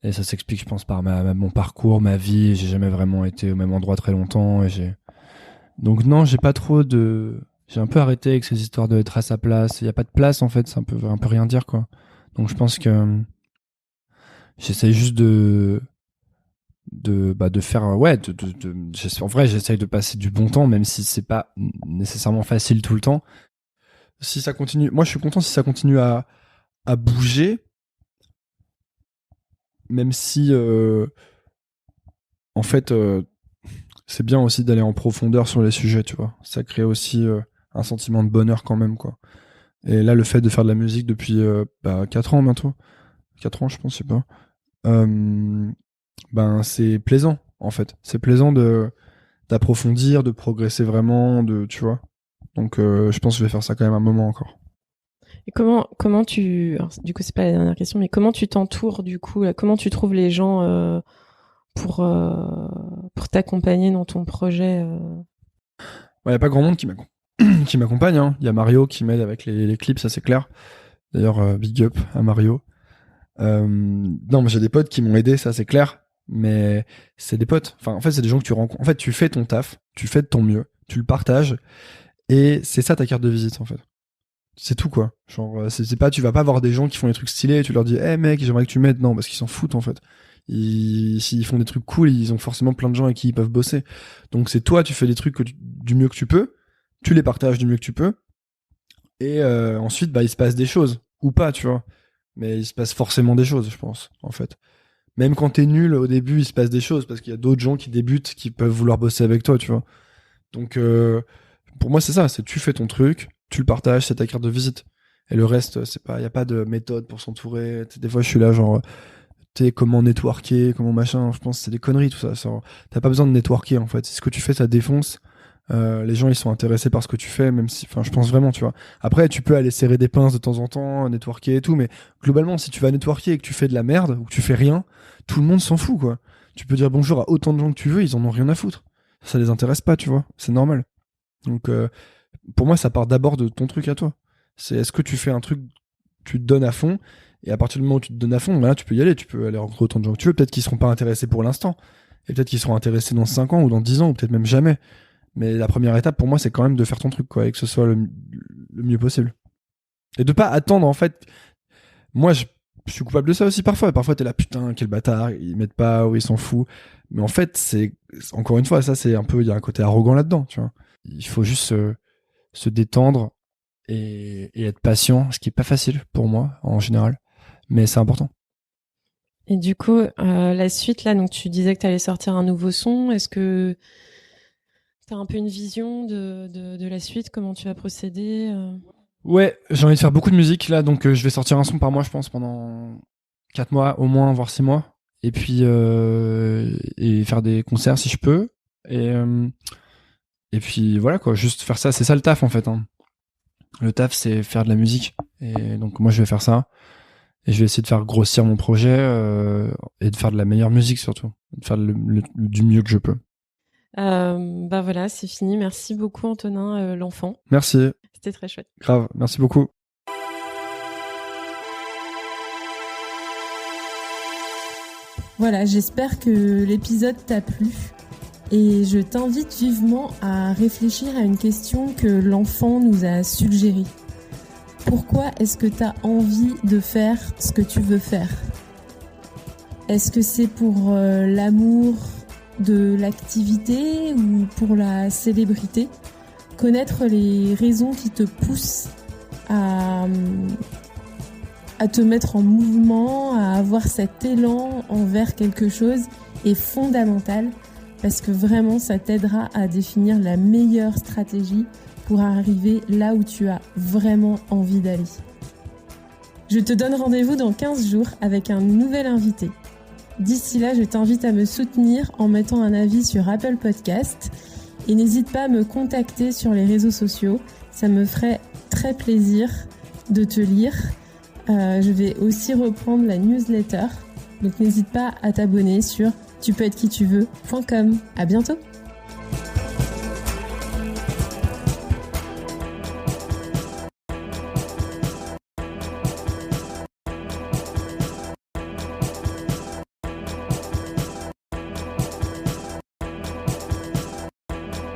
C: Et ça s'explique, je pense, par mon parcours, ma vie. J'ai jamais vraiment été au même endroit très longtemps. Donc non, j'ai un peu arrêté avec ces histoires d'être à sa place. Il y a pas de place en fait, ça veut un peu rien dire quoi. Donc je pense que j'essaie juste de faire en vrai, j'essaye de passer du bon temps, même si c'est pas nécessairement facile tout le temps. Si ça continue, moi je suis content si ça continue à bouger, même si en fait c'est bien aussi d'aller en profondeur sur les sujets, tu vois. Ça crée aussi un sentiment de bonheur quand même, quoi. Et là, le fait de faire de la musique depuis 4 ans bientôt, 4 ans je pense, je sais pas, c'est plaisant en fait. C'est plaisant d'approfondir, de progresser vraiment, tu vois. Donc je pense que je vais faire ça quand même un moment encore.
B: Et comment tu... Alors, du coup, c'est pas la dernière question, mais comment tu t'entoures, du coup, là, comment tu trouves les gens pour t'accompagner dans ton projet
C: Il n'y a pas grand monde qui m'accompagne. Hein. Il y a Mario qui m'aide avec les clips, ça c'est clair. D'ailleurs, big up à Mario. Non, mais j'ai des potes qui m'ont aidé, ça c'est clair. Mais c'est des potes. Enfin, en fait, c'est des gens que tu rencontres. En fait, tu fais ton taf, tu fais de ton mieux, tu le partages. Et c'est ça ta carte de visite, en fait. C'est tout, quoi. Genre, c'est pas, tu vas pas voir des gens qui font des trucs stylés et tu leur dis, hey mec, j'aimerais que tu m'aides. Non, parce qu'ils s'en foutent, en fait. S'ils font des trucs cool, ils ont forcément plein de gens avec qui ils peuvent bosser. Donc c'est toi, tu fais des trucs du mieux que tu peux, tu les partages du mieux que tu peux, et ensuite, il se passe des choses. Ou pas, tu vois. Mais il se passe forcément des choses, je pense, en fait. Même quand t'es nul, au début, il se passe des choses, parce qu'il y a d'autres gens qui débutent, qui peuvent vouloir bosser avec toi, tu vois. Donc, pour moi, c'est ça, c'est tu fais ton truc, tu le partages, c'est ta carte de visite. Et le reste, c'est pas, y a pas de méthode pour s'entourer. Des fois, je suis là, genre, comment networker, comment machin, je pense que c'est des conneries, tout ça. T'as pas besoin de networker, en fait. Si ce que tu fais, ça défonce, les gens, ils sont intéressés par ce que tu fais, même si, je pense vraiment, tu vois. Après, tu peux aller serrer des pinces de temps en temps, networker et tout, mais globalement, si tu vas networker et que tu fais de la merde, ou que tu fais rien, tout le monde s'en fout, quoi. Tu peux dire bonjour à autant de gens que tu veux, ils en ont rien à foutre. Ça les intéresse pas, tu vois. C'est normal. Donc, pour moi, ça part d'abord de ton truc à toi. C'est est-ce que tu fais un truc, tu te donnes à fond, et à partir du moment où tu te donnes à fond, là, tu peux y aller, tu peux aller rencontrer autant de gens que tu veux. Peut-être qu'ils seront pas intéressés pour l'instant, et peut-être qu'ils seront intéressés dans 5 ans, ou dans 10 ans, ou peut-être même jamais. Mais la première étape, pour moi, c'est quand même de faire ton truc, quoi, et que ce soit le mieux possible. Et de pas attendre, en fait. Moi, je suis coupable de ça aussi parfois. Parfois, t'es là, putain, quel bâtard, ils mettent pas, ou ils s'en foutent. Mais en fait, c'est, encore une fois, ça, c'est un peu, il y a un côté arrogant là-dedans, tu vois. Il faut juste se détendre et être patient, ce qui est pas facile pour moi, en général. Mais c'est important.
B: Et du coup, la suite, là, donc tu disais que tu allais sortir un nouveau son. Est-ce que tu as un peu une vision de la suite, comment tu vas procéder
C: Ouais, j'ai envie de faire beaucoup de musique, là, donc je vais sortir un son par mois, je pense, pendant 4 mois, au moins, voire 6 mois. Et puis, et faire des concerts si je peux. Et puis, voilà, quoi, juste faire ça, c'est ça le taf, en fait. Hein. Le taf, c'est faire de la musique. Et donc, moi, je vais faire ça. Et je vais essayer de faire grossir mon projet et de faire de la meilleure musique surtout, de faire du mieux que je peux.
B: Voilà, c'est fini. Merci beaucoup Antonin, l'enfant.
C: Merci.
B: C'était très chouette.
C: Grave, merci beaucoup.
B: Voilà, j'espère que l'épisode t'a plu. Et je t'invite vivement à réfléchir à une question que l'enfant nous a suggérée. Pourquoi est-ce que tu as envie de faire ce que tu veux faire ? Est-ce que c'est pour l'amour de l'activité ou pour la célébrité ? Connaître les raisons qui te poussent à te mettre en mouvement, à avoir cet élan envers quelque chose est fondamental parce que vraiment ça t'aidera à définir la meilleure stratégie pour arriver là où tu as vraiment envie d'aller. Je te donne rendez-vous dans 15 jours avec un nouvel invité. D'ici là, je t'invite à me soutenir en mettant un avis sur Apple Podcast et n'hésite pas à me contacter sur les réseaux sociaux. Ça me ferait très plaisir de te lire. Je vais aussi reprendre la newsletter. Donc n'hésite pas à t'abonner sur tupeuettquitusveux.com. À bientôt!